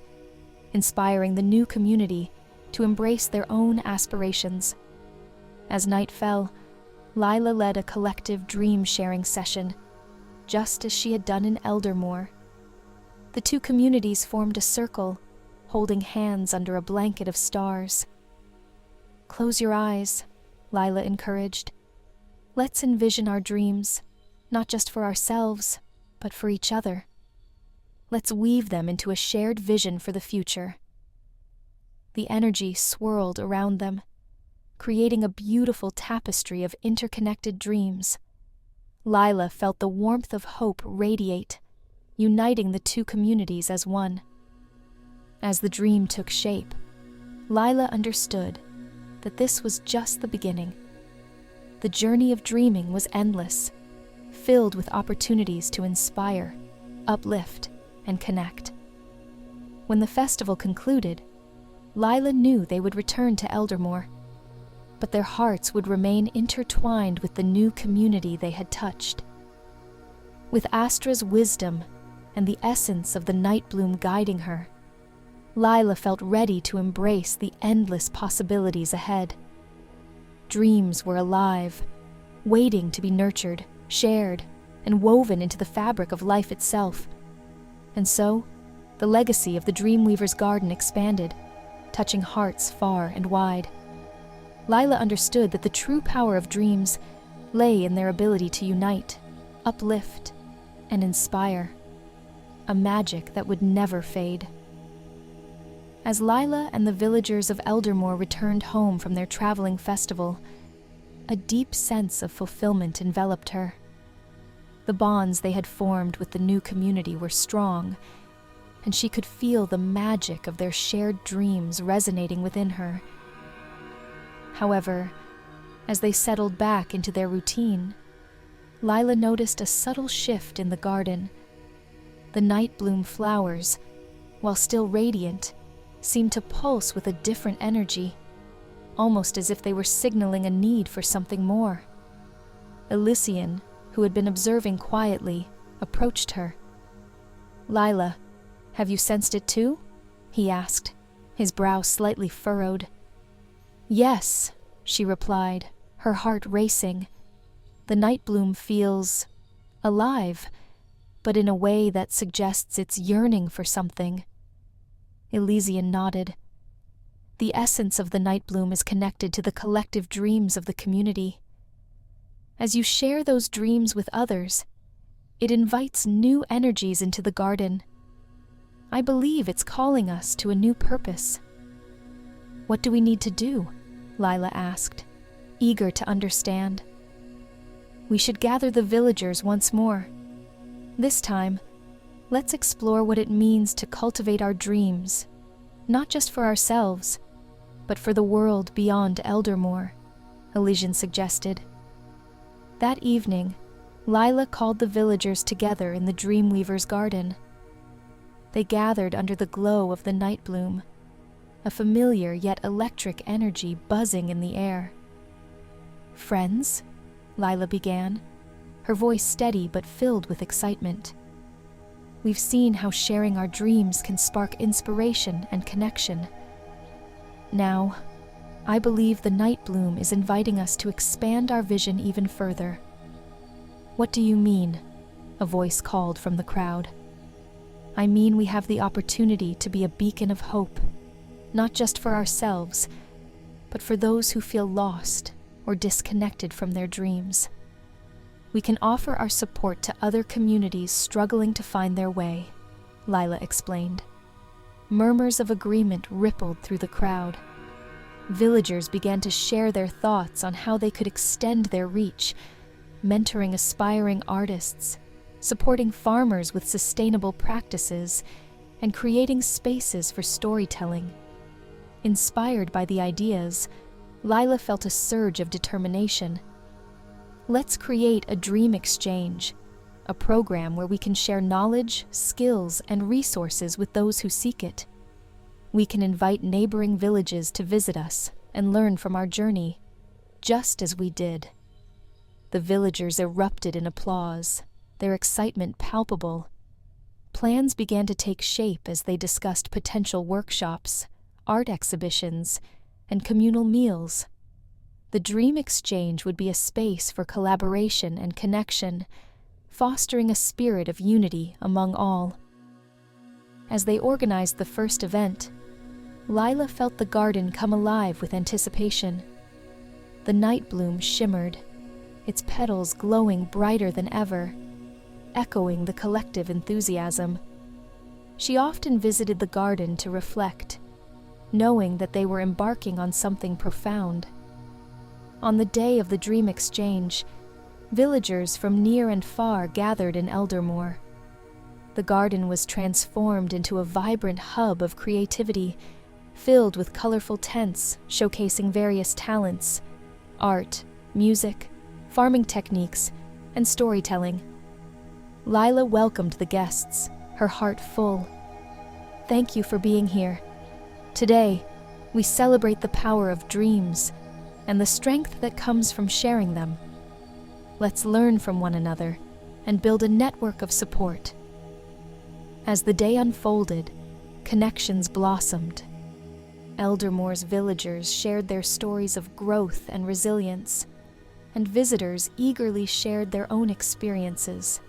inspiring the new community to embrace their own aspirations. As night fell, Lila led a collective dream-sharing session, just as she had done in Eldermore. The two communities formed a circle, holding hands under a blanket of stars. "Close your eyes," Lila encouraged. "Let's envision our dreams, not just for ourselves, but for each other. Let's weave them into a shared vision for the future." The energy swirled around them, creating a beautiful tapestry of interconnected dreams. Lila felt the warmth of hope radiate, uniting the two communities as one. As the dream took shape, Lila understood that this was just the beginning. The journey of dreaming was endless, filled with opportunities to inspire, uplift, and connect. When the festival concluded, Lila knew they would return to Eldermore, but their hearts would remain intertwined with the new community they had touched. With Astra's wisdom and the essence of the night bloom guiding her, Lila felt ready to embrace the endless possibilities ahead. Dreams were alive, waiting to be nurtured, shared, and woven into the fabric of life itself. And so, the legacy of the Dreamweavers' garden expanded, touching hearts far and wide. Lila understood that the true power of dreams lay in their ability to unite, uplift, and inspire, a magic that would never fade. As Lila and the villagers of Eldermore returned home from their traveling festival, a deep sense of fulfillment enveloped her. The bonds they had formed with the new community were strong, and she could feel the magic of their shared dreams resonating within her. However, as they settled back into their routine, Lila noticed a subtle shift in the garden. The night bloom flowers, while still radiant, seemed to pulse with a different energy, almost as if they were signaling a need for something more. Elysian, who had been observing quietly, approached her. "Lila, have you sensed it too?" he asked, his brow slightly furrowed. "Yes," she replied, her heart racing. "The night bloom feels alive, but in a way that suggests it's yearning for something." Elysian nodded. "The essence of the night bloom is connected to the collective dreams of the community. As you share those dreams with others, it invites new energies into the garden. I believe it's calling us to a new purpose." "What do we need to do?" Lila asked, eager to understand. "We should gather the villagers once more. This time, let's explore what it means to cultivate our dreams, not just for ourselves, but for the world beyond Eldermore," Elysian suggested. That evening, Lila called the villagers together in the Dreamweavers' garden. They gathered under the glow of the night bloom, a familiar yet electric energy buzzing in the air. "Friends," Lila began, her voice steady but filled with excitement. "We've seen how sharing our dreams can spark inspiration and connection. Now, I believe the night bloom is inviting us to expand our vision even further. What do you mean? A voice called from the crowd. I mean we have the opportunity to be a beacon of hope, not just for ourselves, but for those who feel lost or disconnected from their dreams. We can offer our support to other communities struggling to find their way, Lila explained. Murmurs of agreement rippled through the crowd. Villagers began to share their thoughts on how they could extend their reach, mentoring aspiring artists, supporting farmers with sustainable practices, and creating spaces for storytelling. Inspired by the ideas, Lila felt a surge of determination. Let's create a dream exchange, a program where we can share knowledge, skills, and resources with those who seek it. We can invite neighboring villages to visit us and learn from our journey, just as we did. The villagers erupted in applause, their excitement palpable. Plans began to take shape as they discussed potential workshops, art exhibitions, and communal meals. The Dream Exchange would be a space for collaboration and connection, fostering a spirit of unity among all. As they organized the first event, Lila felt the garden come alive with anticipation. The night bloom shimmered, its petals glowing brighter than ever, echoing the collective enthusiasm. She often visited the garden to reflect, knowing that they were embarking on something profound. On the day of the Dream Exchange, villagers from near and far gathered in Eldermore. The garden was transformed into a vibrant hub of creativity, filled with colorful tents showcasing various talents, art, music, farming techniques, and storytelling. Lila welcomed the guests, her heart full. Thank you for being here. Today, we celebrate the power of dreams and the strength that comes from sharing them. Let's learn from one another and build a network of support. As the day unfolded, connections blossomed. Eldermore's villagers shared their stories of growth and resilience, and visitors eagerly shared their own experiences.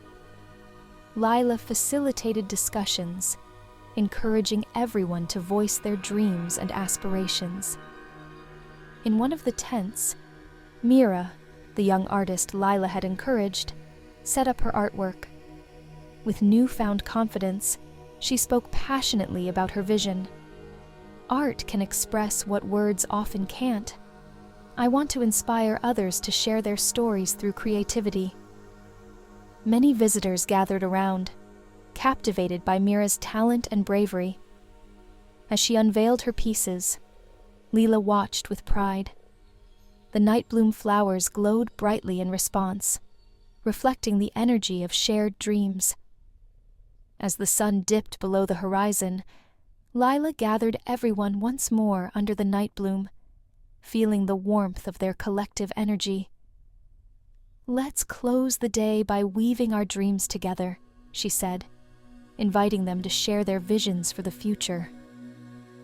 Lila facilitated discussions, encouraging everyone to voice their dreams and aspirations. In one of the tents, Mira, the young artist Lila had encouraged, set up her artwork. With newfound confidence, she spoke passionately about her vision. Art can express what words often can't. I want to inspire others to share their stories through creativity. Many visitors gathered around, captivated by Mira's talent and bravery. As she unveiled her pieces, Lila watched with pride. The night bloom flowers glowed brightly in response, reflecting the energy of shared dreams. As the sun dipped below the horizon, Lila gathered everyone once more under the night bloom, feeling the warmth of their collective energy. Let's close the day by weaving our dreams together, she said, inviting them to share their visions for the future.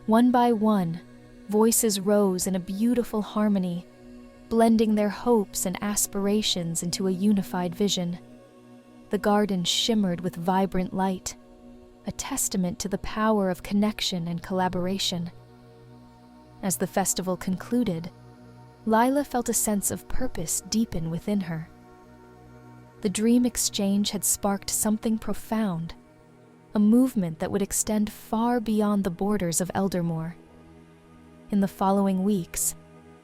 One by one, voices rose in a beautiful harmony, blending their hopes and aspirations into a unified vision. The garden shimmered with vibrant light, a testament to the power of connection and collaboration. As the festival concluded, Lila felt a sense of purpose deepen within her. The Dream Exchange had sparked something profound, a movement that would extend far beyond the borders of Eldermore. In the following weeks,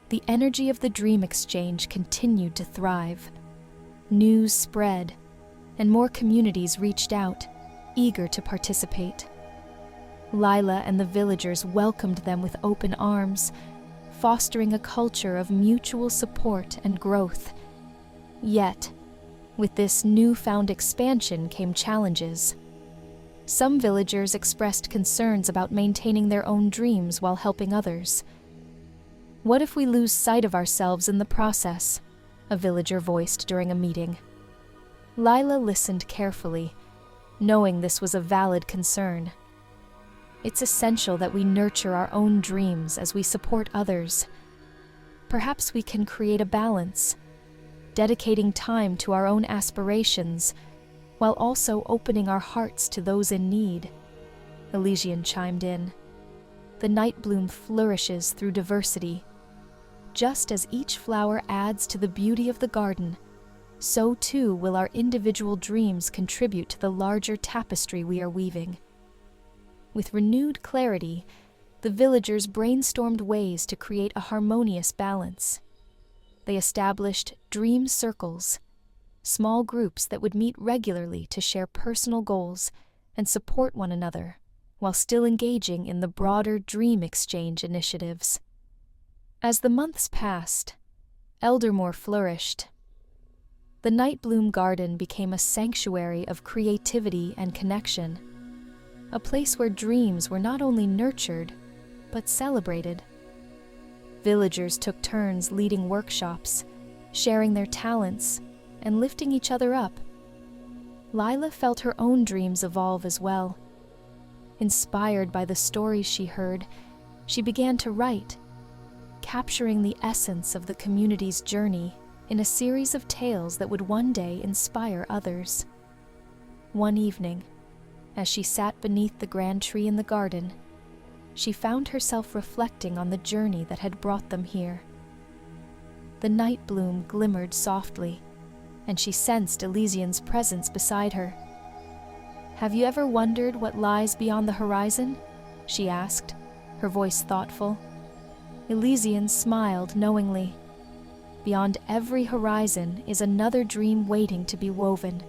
the energy of the Dream Exchange continued to thrive. News spread, and more communities reached out, eager to participate. Lila and the villagers welcomed them with open arms, fostering a culture of mutual support and growth. Yet, with this newfound expansion came challenges. Some villagers expressed concerns about maintaining their own dreams while helping others. What if we lose sight of ourselves in the process? A villager voiced during a meeting. Lila listened carefully, knowing this was a valid concern. It's essential that we nurture our own dreams as we support others, perhaps we can create a balance, dedicating time to our own aspirations while also opening our hearts to those in need. Elysian chimed in. The night bloom flourishes through diversity. Just as each flower adds to the beauty of the garden, so too will our individual dreams contribute to the larger tapestry we are weaving. With renewed clarity, the villagers brainstormed ways to create a harmonious balance. They established dream circles, small groups that would meet regularly to share personal goals and support one another, while still engaging in the broader dream exchange initiatives. As the months passed, Eldermore flourished. The Nightbloom Garden became a sanctuary of creativity and connection, a place where dreams were not only nurtured, but celebrated. Villagers took turns leading workshops, sharing their talents, and lifting each other up. Lila felt her own dreams evolve as well. Inspired by the stories she heard, she began to write, capturing the essence of the community's journey in a series of tales that would one day inspire others. One evening, as she sat beneath the grand tree in the garden, she found herself reflecting on the journey that had brought them here. The night bloom glimmered softly, and she sensed Elysian's presence beside her. "Have you ever wondered what lies beyond the horizon?" she asked, her voice thoughtful. Elysian smiled knowingly. Beyond every horizon is another dream waiting to be woven.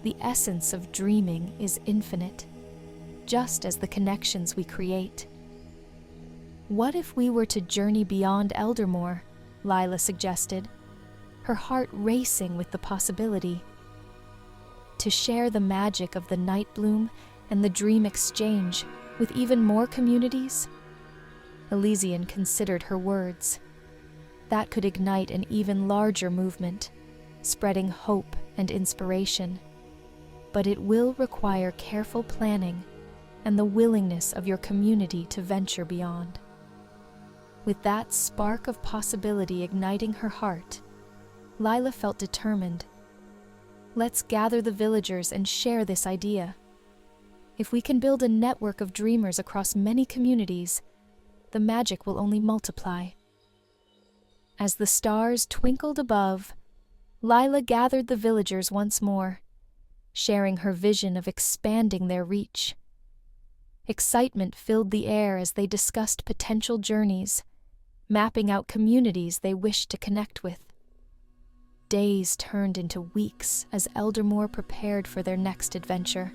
The essence of dreaming is infinite, just as the connections we create. What if we were to journey beyond Eldermore? Lila suggested, her heart racing with the possibility. To share the magic of the night bloom and the dream exchange with even more communities? Elysian considered her words. That could ignite an even larger movement, spreading hope and inspiration. But it will require careful planning and the willingness of your community to venture beyond. With that spark of possibility igniting her heart, Lila felt determined. Let's gather the villagers and share this idea. If we can build a network of dreamers across many communities, the magic will only multiply. As the stars twinkled above, Lila gathered the villagers once more, sharing her vision of expanding their reach. Excitement filled the air as they discussed potential journeys, mapping out communities they wished to connect with. Days turned into weeks as Eldermore prepared for their next adventure.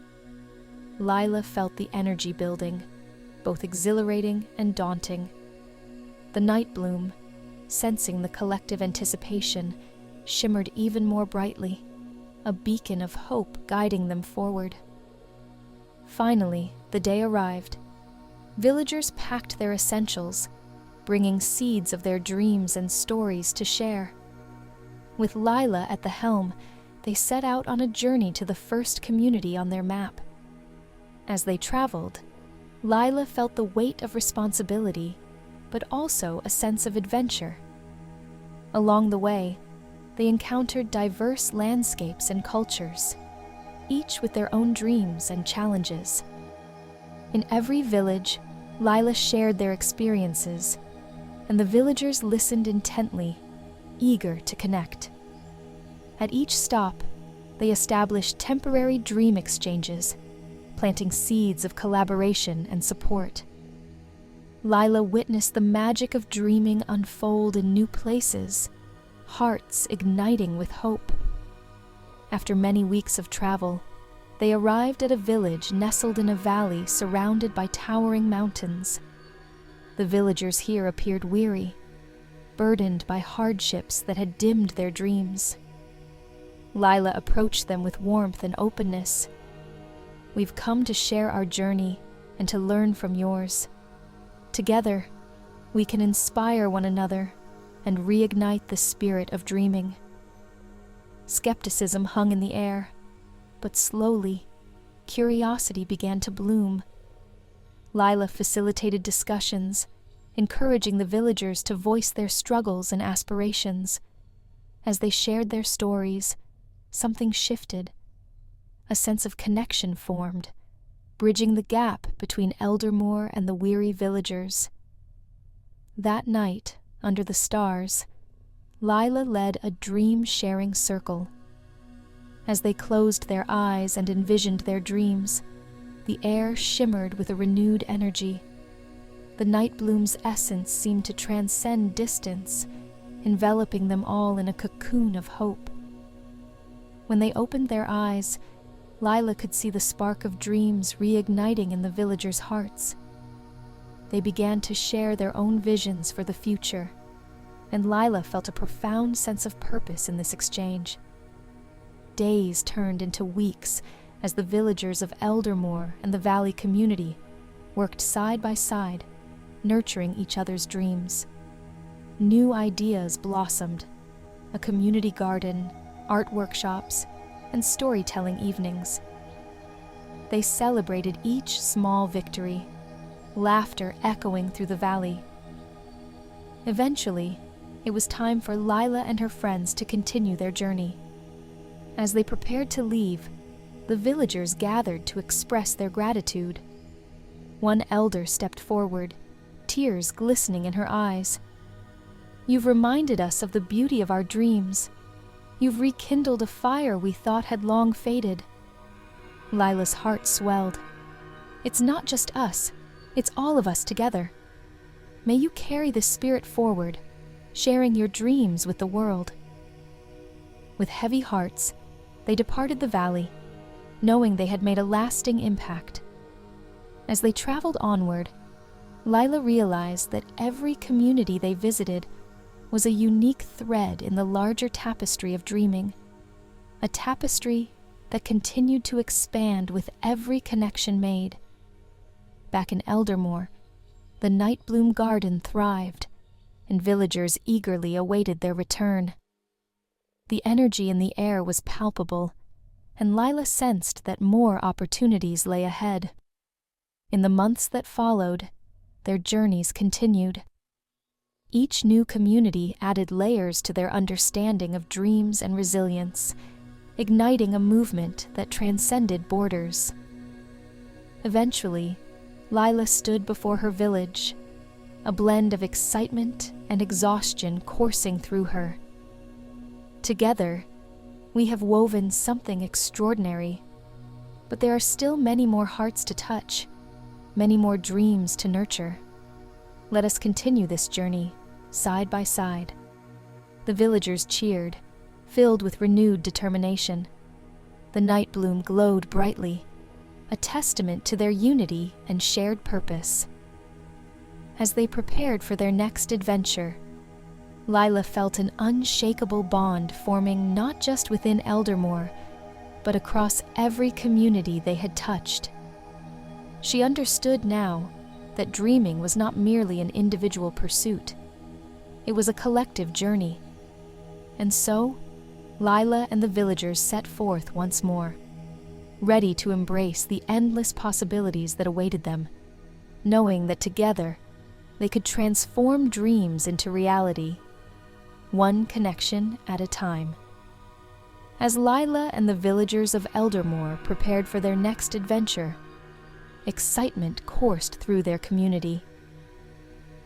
Lila felt the energy building, both exhilarating and daunting. The night bloom, sensing the collective anticipation, shimmered even more brightly, a beacon of hope guiding them forward. Finally, the day arrived. Villagers packed their essentials, bringing seeds of their dreams and stories to share. With Lila at the helm, they set out on a journey to the first community on their map. As they traveled, Lila felt the weight of responsibility, but also a sense of adventure. Along the way, they encountered diverse landscapes and cultures, each with their own dreams and challenges. In every village, Lila shared their experiences, and the villagers listened intently, eager to connect. At each stop, they established temporary dream exchanges, planting seeds of collaboration and support. Lila witnessed the magic of dreaming unfold in new places, hearts igniting with hope. After many weeks of travel, they arrived at a village nestled in a valley surrounded by towering mountains. The villagers here appeared weary, burdened by hardships that had dimmed their dreams. Lila approached them with warmth and openness. "We've come to share our journey and to learn from yours. Together, we can inspire one another and reignite the spirit of dreaming." Skepticism hung in the air, but slowly, curiosity began to bloom. Lila facilitated discussions, encouraging the villagers to voice their struggles and aspirations. As they shared their stories, something shifted. A sense of connection formed, bridging the gap between Eldermore and the weary villagers. That night, under the stars, Lila led a dream-sharing circle. As they closed their eyes and envisioned their dreams, the air shimmered with a renewed energy. The night bloom's essence seemed to transcend distance, enveloping them all in a cocoon of hope. When they opened their eyes, Lila could see the spark of dreams reigniting in the villagers' hearts. They began to share their own visions for the future, and Lila felt a profound sense of purpose in this exchange. Days turned into weeks as the villagers of Eldermore and the Valley community worked side by side, nurturing each other's dreams. New ideas blossomed: a community garden, art workshops, and storytelling evenings. They celebrated each small victory, laughter echoing through the valley. Eventually, it was time for Lila and her friends to continue their journey. As they prepared to leave, the villagers gathered to express their gratitude. One elder stepped forward, tears glistening in her eyes. "You've reminded us of the beauty of our dreams. You've rekindled a fire we thought had long faded." Lila's heart swelled. "It's not just us, it's all of us together. May you carry this spirit forward, sharing your dreams with the world." With heavy hearts, they departed the valley, knowing they had made a lasting impact. As they traveled onward, Lila realized that every community they visited was a unique thread in the larger tapestry of dreaming, a tapestry that continued to expand with every connection made. Back in Eldermore, the night bloom garden thrived, and villagers eagerly awaited their return. The energy in the air was palpable, and Lila sensed that more opportunities lay ahead. In the months that followed, their journeys continued. Each new community added layers to their understanding of dreams and resilience, igniting a movement that transcended borders. Eventually, Lila stood before her village, a blend of excitement and exhaustion coursing through her. Together, we have woven something extraordinary, but there are still many more hearts to touch, many more dreams to nurture. Let us continue this journey, side by side. The villagers cheered, filled with renewed determination. The night bloom glowed brightly, a testament to their unity and shared purpose. As they prepared for their next adventure, Lila felt an unshakable bond forming not just within Eldermore, but across every community they had touched. She understood now that dreaming was not merely an individual pursuit. It was a collective journey. And so, Lila and the villagers set forth once more, ready to embrace the endless possibilities that awaited them, knowing that together they could transform dreams into reality, one connection at a time. As Lila and the villagers of Eldermore prepared for their next adventure, excitement coursed through their community.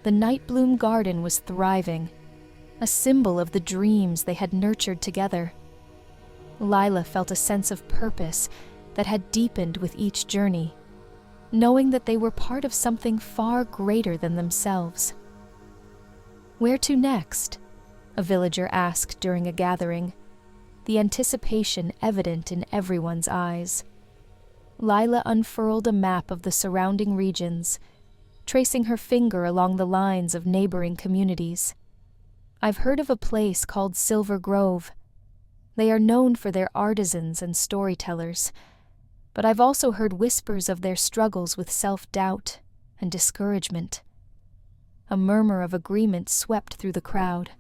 The night bloom garden was thriving, a symbol of the dreams they had nurtured together. Lila felt a sense of purpose that had deepened with each journey, knowing that they were part of something far greater than themselves. "Where to next?" a villager asked during a gathering, the anticipation evident in everyone's eyes. Lila unfurled a map of the surrounding regions, tracing her finger along the lines of neighboring communities. "I've heard of a place called Silver Grove. They are known for their artisans and storytellers, but I've also heard whispers of their struggles with self-doubt and discouragement." A murmur of agreement swept through the crowd.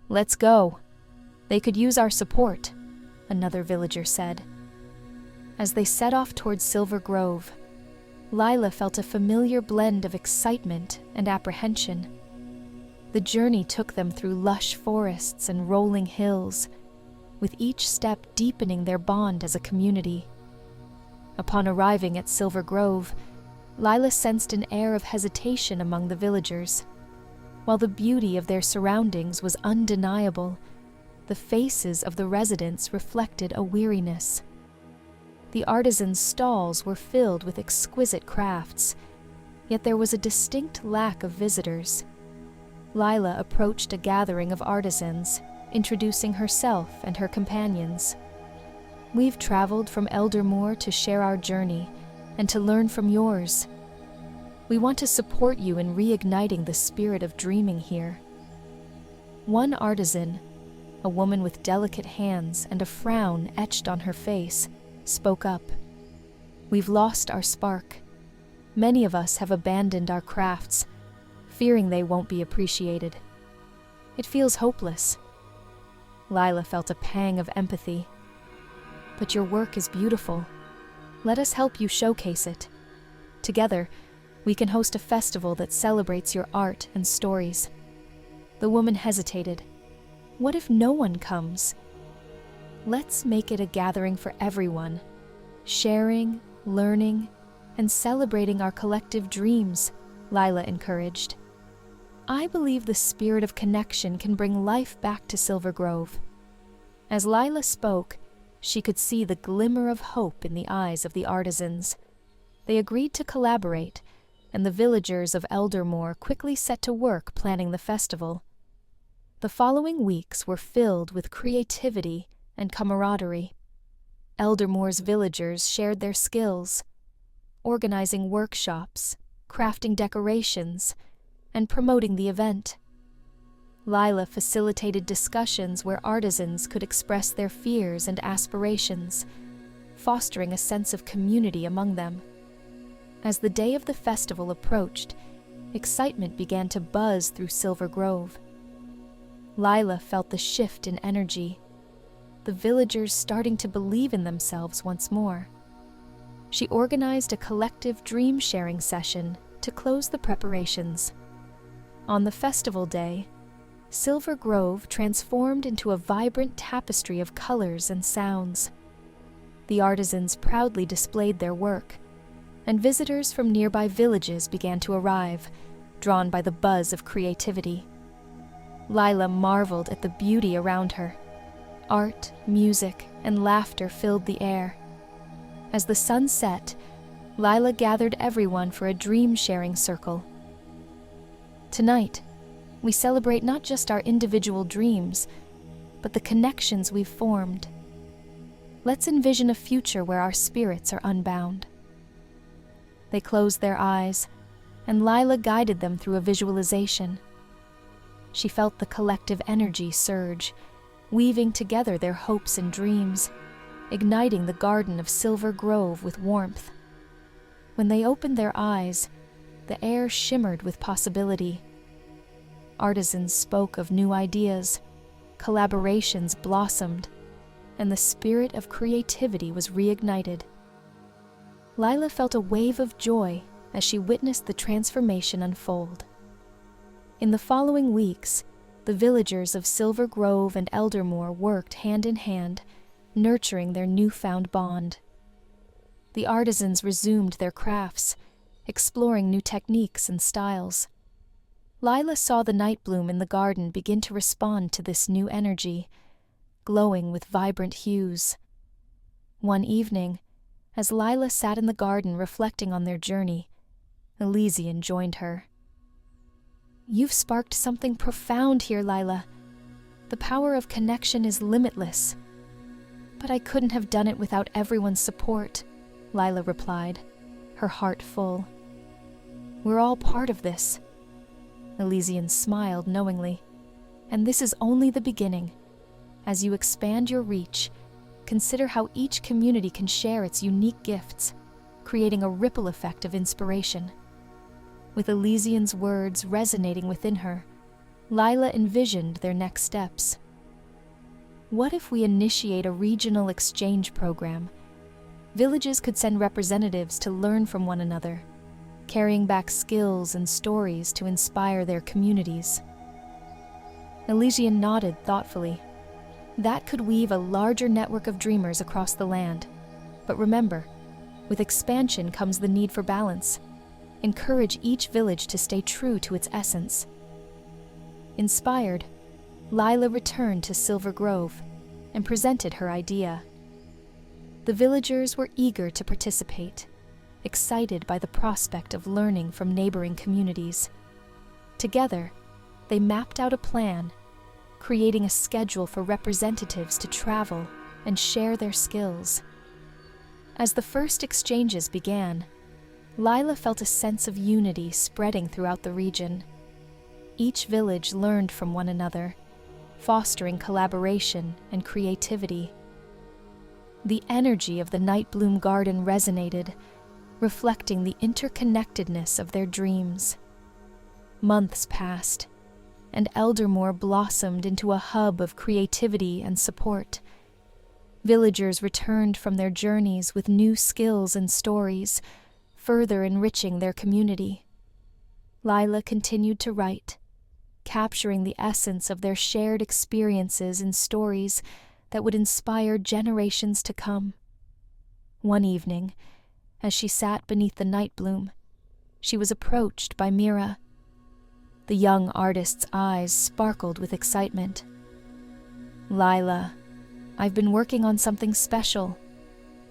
"Let's go. They could use our support," another villager said. As they set off towards Silver Grove, Lila felt a familiar blend of excitement and apprehension. The journey took them through lush forests and rolling hills, with each step deepening their bond as a community. Upon arriving at Silver Grove, Lila sensed an air of hesitation among the villagers. While the beauty of their surroundings was undeniable, the faces of the residents reflected a weariness. The artisans' stalls were filled with exquisite crafts, yet there was a distinct lack of visitors. Lila approached a gathering of artisans, introducing herself and her companions. "We've traveled from Eldermoor to share our journey and to learn from yours. We want to support you in reigniting the spirit of dreaming here." One artisan, a woman with delicate hands and a frown etched on her face, spoke up. "We've lost our spark. Many of us have abandoned our crafts, fearing they won't be appreciated. It feels hopeless." Lila felt a pang of empathy. "But your work is beautiful. Let us help you showcase it. Together, we can host a festival that celebrates your art and stories." The woman hesitated. "What if no one comes?" "Let's make it a gathering for everyone, sharing, learning, and celebrating our collective dreams," Lila encouraged. "I believe the spirit of connection can bring life back to Silver Grove." As Lila spoke, she could see the glimmer of hope in the eyes of the artisans. They agreed to collaborate, and the villagers of Eldermoor quickly set to work planning the festival. The following weeks were filled with creativity and camaraderie. Eldermoor's villagers shared their skills, organizing workshops, crafting decorations, and promoting the event. Lila facilitated discussions where artisans could express their fears and aspirations, fostering a sense of community among them. As the day of the festival approached, excitement began to buzz through Silver Grove. Lila felt the shift in energy, the villagers starting to believe in themselves once more. She organized a collective dream-sharing session to close the preparations. On the festival day, Silver Grove transformed into a vibrant tapestry of colors and sounds. The artisans proudly displayed their work, and visitors from nearby villages began to arrive, drawn by the buzz of creativity. Lila marveled at the beauty around her. Art, music, and laughter filled the air. As the sun set, Lila gathered everyone for a dream-sharing circle. "Tonight, we celebrate not just our individual dreams, but the connections we've formed. Let's envision a future where our spirits are unbound." They closed their eyes, and Lila guided them through a visualization. She felt the collective energy surge, weaving together their hopes and dreams, igniting the garden of Silver Grove with warmth. When they opened their eyes, the air shimmered with possibility. Artisans spoke of new ideas, collaborations blossomed, and the spirit of creativity was reignited. Lila felt a wave of joy as she witnessed the transformation unfold. In the following weeks, the villagers of Silver Grove and Eldermoor worked hand in hand, nurturing their newfound bond. The artisans resumed their crafts, exploring new techniques and styles. Lila saw the night bloom in the garden begin to respond to this new energy, glowing with vibrant hues. One evening, as Lila sat in the garden reflecting on their journey, Elysian joined her. "You've sparked something profound here, Lila. The power of connection is limitless." "But I couldn't have done it without everyone's support," Lila replied, her heart full. "We're all part of this." Elysian smiled knowingly. "And this is only the beginning. As you expand your reach, consider how each community can share its unique gifts, creating a ripple effect of inspiration." With Elysian's words resonating within her, Lila envisioned their next steps. "What if we initiate a regional exchange program? villages could send representatives to learn from one another, carrying back skills and stories to inspire their communities. Elysian nodded thoughtfully. That could weave a larger network of dreamers across the land. But remember, with expansion comes the need for balance. Encourage each village to stay true to its essence. Inspired, Lila returned to Silver Grove and presented her idea. The villagers were eager to participate, excited by the prospect of learning from neighboring communities. Together, they mapped out a plan, creating a schedule for representatives to travel and share their skills. As the first exchanges began, Lila felt a sense of unity spreading throughout the region. Each village learned from one another, fostering collaboration and creativity. The energy of the Night Bloom Garden resonated, reflecting the interconnectedness of their dreams. Months passed, and Eldermoor blossomed into a hub of creativity and support. Villagers returned from their journeys with new skills and stories, further enriching their community. Lila continued to write, capturing the essence of their shared experiences in stories that would inspire generations to come. One evening, as she sat beneath the night bloom, she was approached by Mira. The young artist's eyes sparkled with excitement. "Lila, I've been working on something special.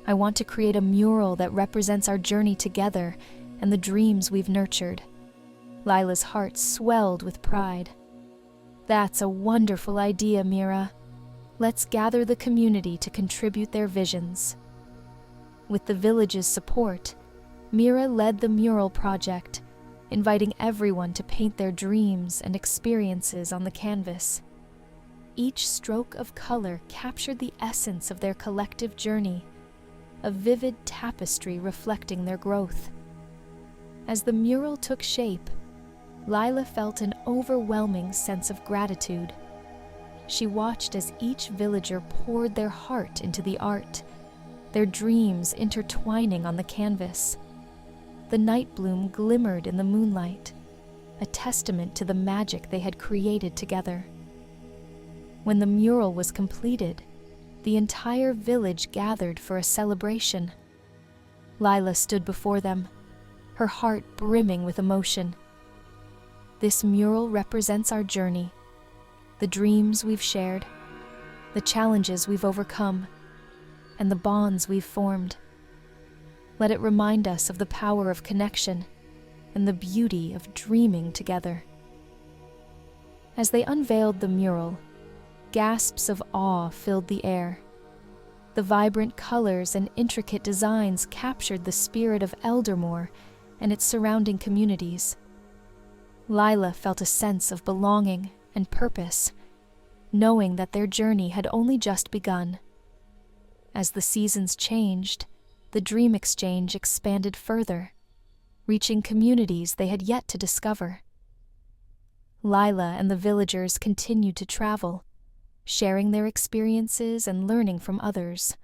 I want to create a mural that represents our journey together and the dreams we've nurtured." Lila's heart swelled with pride. "That's a wonderful idea, Mira. Let's gather the community to contribute their visions." With the village's support, Mira led the mural project, inviting everyone to paint their dreams and experiences on the canvas. Each stroke of color captured the essence of their collective journey, a vivid tapestry reflecting their growth. As the mural took shape, Lila felt an overwhelming sense of gratitude. She watched as each villager poured their heart into the art, their dreams intertwining on the canvas. The night bloom glimmered in the moonlight, a testament to the magic they had created together. When the mural was completed, the entire village gathered for a celebration. Lila stood before them, her heart brimming with emotion. "This mural represents our journey, the dreams we've shared, the challenges we've overcome, and the bonds we've formed. Let it remind us of the power of connection and the beauty of dreaming together." As they unveiled the mural, gasps of awe filled the air. The vibrant colors and intricate designs captured the spirit of Eldermoor and its surrounding communities. Lila felt a sense of belonging and purpose, knowing that their journey had only just begun. As the seasons changed, the dream exchange expanded further, reaching communities they had yet to discover. Lila and the villagers continued to travel, sharing their experiences and learning from others,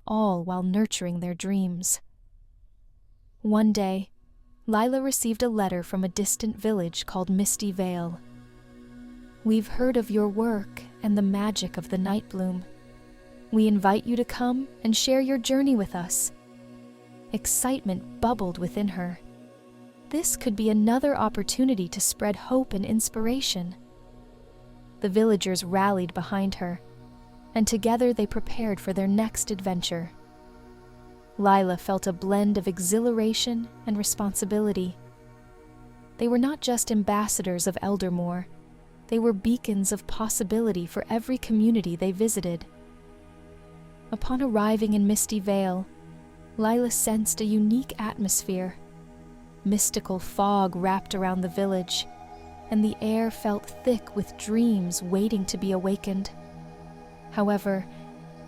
all while nurturing their dreams. One day, Lila received a letter from a distant village called Misty Vale. "We've heard of your work and the magic of the night bloom. We invite you to come and share your journey with us." Excitement bubbled within her. This could be another opportunity to spread hope and inspiration. The villagers rallied behind her, and together they prepared for their next adventure. Lila felt a blend of exhilaration and responsibility. They were not just ambassadors of Eldermoor, they were beacons of possibility for every community they visited. Upon arriving in Misty Vale, Lila sensed a unique atmosphere. Mystical fog wrapped around the village, and the air felt thick with dreams waiting to be awakened. However,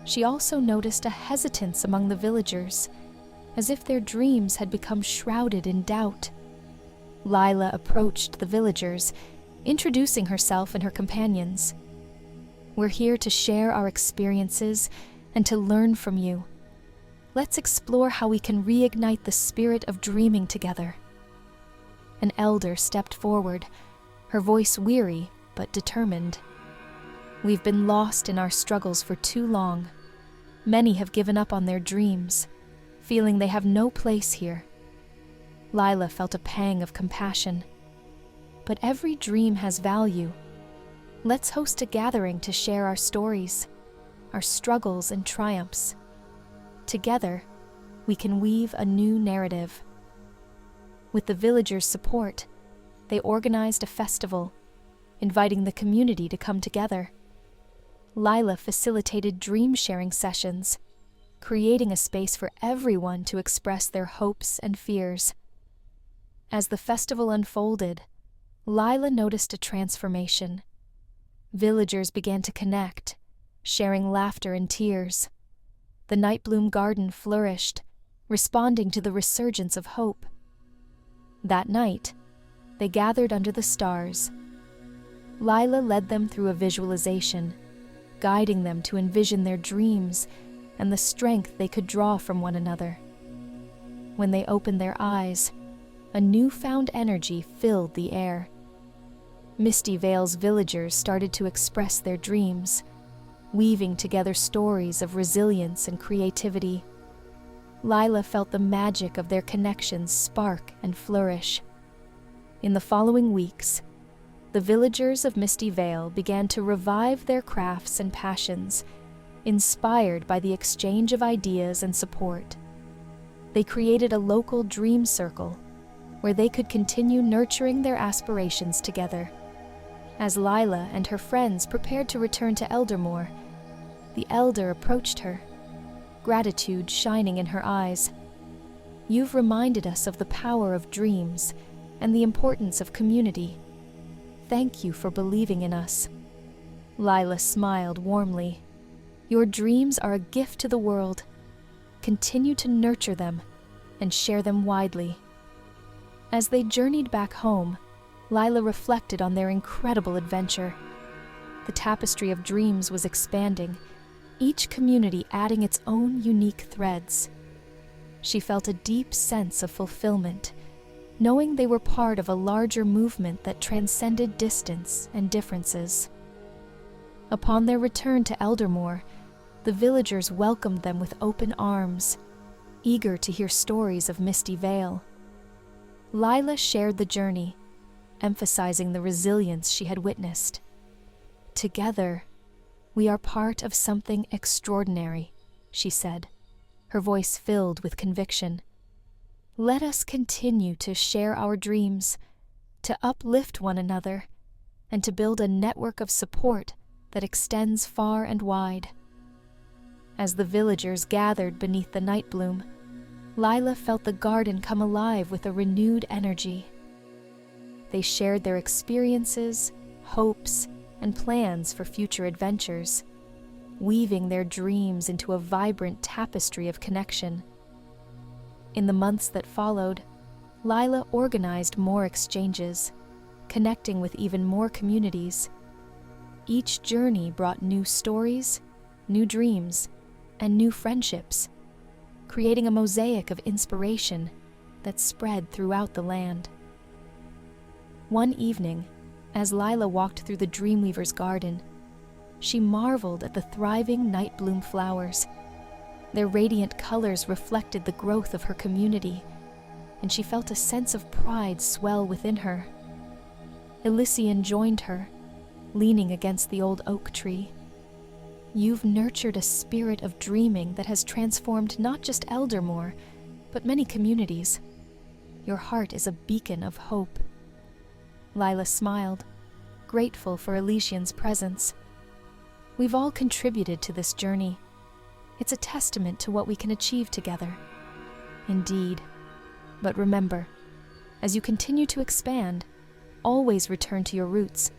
she also noticed a hesitance among the villagers, as if their dreams had become shrouded in doubt. Lila approached the villagers, introducing herself and her companions. "We're here to share our experiences and to learn from you. let's explore how we can reignite the spirit of dreaming together. An elder stepped forward, her voice weary but determined. We've been lost in our struggles for too long. Many have given up on their dreams, feeling they have no place here. Lila felt a pang of compassion. But every dream has value. Let's host a gathering to share our stories, our struggles and triumphs. Together, we can weave a new narrative. With the villagers' support, they organized a festival, inviting the community to come together. Lila facilitated dream-sharing sessions, creating a space for everyone to express their hopes and fears. As the festival unfolded, Lila noticed a transformation. Villagers began to connect, sharing laughter and tears. The Nightbloom Garden flourished, responding to the resurgence of hope. That night, they gathered under the stars. Lila led them through a visualization, guiding them to envision their dreams and the strength they could draw from one another. When they opened their eyes, a newfound energy filled the air. Misty Vale's villagers started to express their dreams, weaving together stories of resilience and creativity. Lila felt the magic of their connections spark and flourish. In the following weeks, the villagers of Misty Vale began to revive their crafts and passions, inspired by the exchange of ideas and support. They created a local dream circle where they could continue nurturing their aspirations together. As Lila and her friends prepared to return to Eldermoor, the elder approached her, gratitude shining in her eyes. "You've reminded us of the power of dreams and the importance of community. Thank you for believing in us." Lila smiled warmly. "Your dreams are a gift to the world. Continue to nurture them and share them widely." As they journeyed back home, Lila reflected on their incredible adventure. The tapestry of dreams was expanding, each community adding its own unique threads. She felt a deep sense of fulfillment, knowing they were part of a larger movement that transcended distance and differences. Upon their return to Eldermoor, the villagers welcomed them with open arms, eager to hear stories of Misty Vale. Lila shared the journey, emphasizing the resilience she had witnessed. "Together, we are part of something extraordinary," she said, her voice filled with conviction. "Let us continue to share our dreams, to uplift one another, and to build a network of support that extends far and wide." As the villagers gathered beneath the night bloom, Lila felt the garden come alive with a renewed energy. They shared their experiences, hopes, and plans for future adventures, weaving their dreams into a vibrant tapestry of connection. In the months that followed, Lila organized more exchanges, connecting with even more communities. Each journey brought new stories, new dreams, and new friendships, creating a mosaic of inspiration that spread throughout the land. One evening, as Lila walked through the Dreamweavers' garden, she marveled at the thriving night bloom flowers. Their radiant colors reflected the growth of her community, and she felt a sense of pride swell within her. Elysian joined her, leaning against the old oak tree. "You've nurtured a spirit of dreaming that has transformed not just Eldermoor, but many communities. Your heart is a beacon of hope." Lila smiled, grateful for Elysian's presence. "We've all contributed to this journey. It's a testament to what we can achieve together." "Indeed. But remember, as you continue to expand, always return to your roots.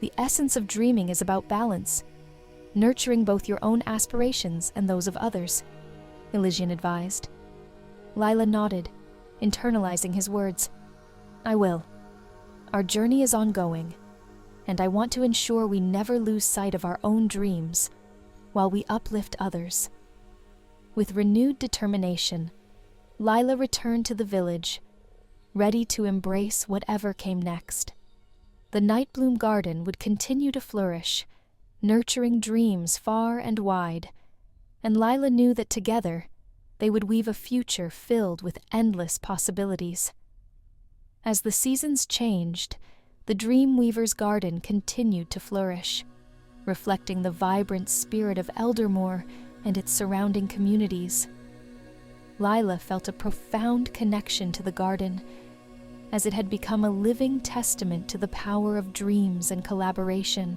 The essence of dreaming is about balance, nurturing both your own aspirations and those of others," Elysian advised. Lila nodded, internalizing his words. "I will. Our journey is ongoing, and I want to ensure we never lose sight of our own dreams while we uplift others." With renewed determination, Lila returned to the village, ready to embrace whatever came next. The Nightbloom Garden would continue to flourish, nurturing dreams far and wide, and Lila knew that together they would weave a future filled with endless possibilities. As the seasons changed, the Dreamweavers' garden continued to flourish, reflecting the vibrant spirit of Eldermore and its surrounding communities. Lila felt a profound connection to the garden, as it had become a living testament to the power of dreams and collaboration.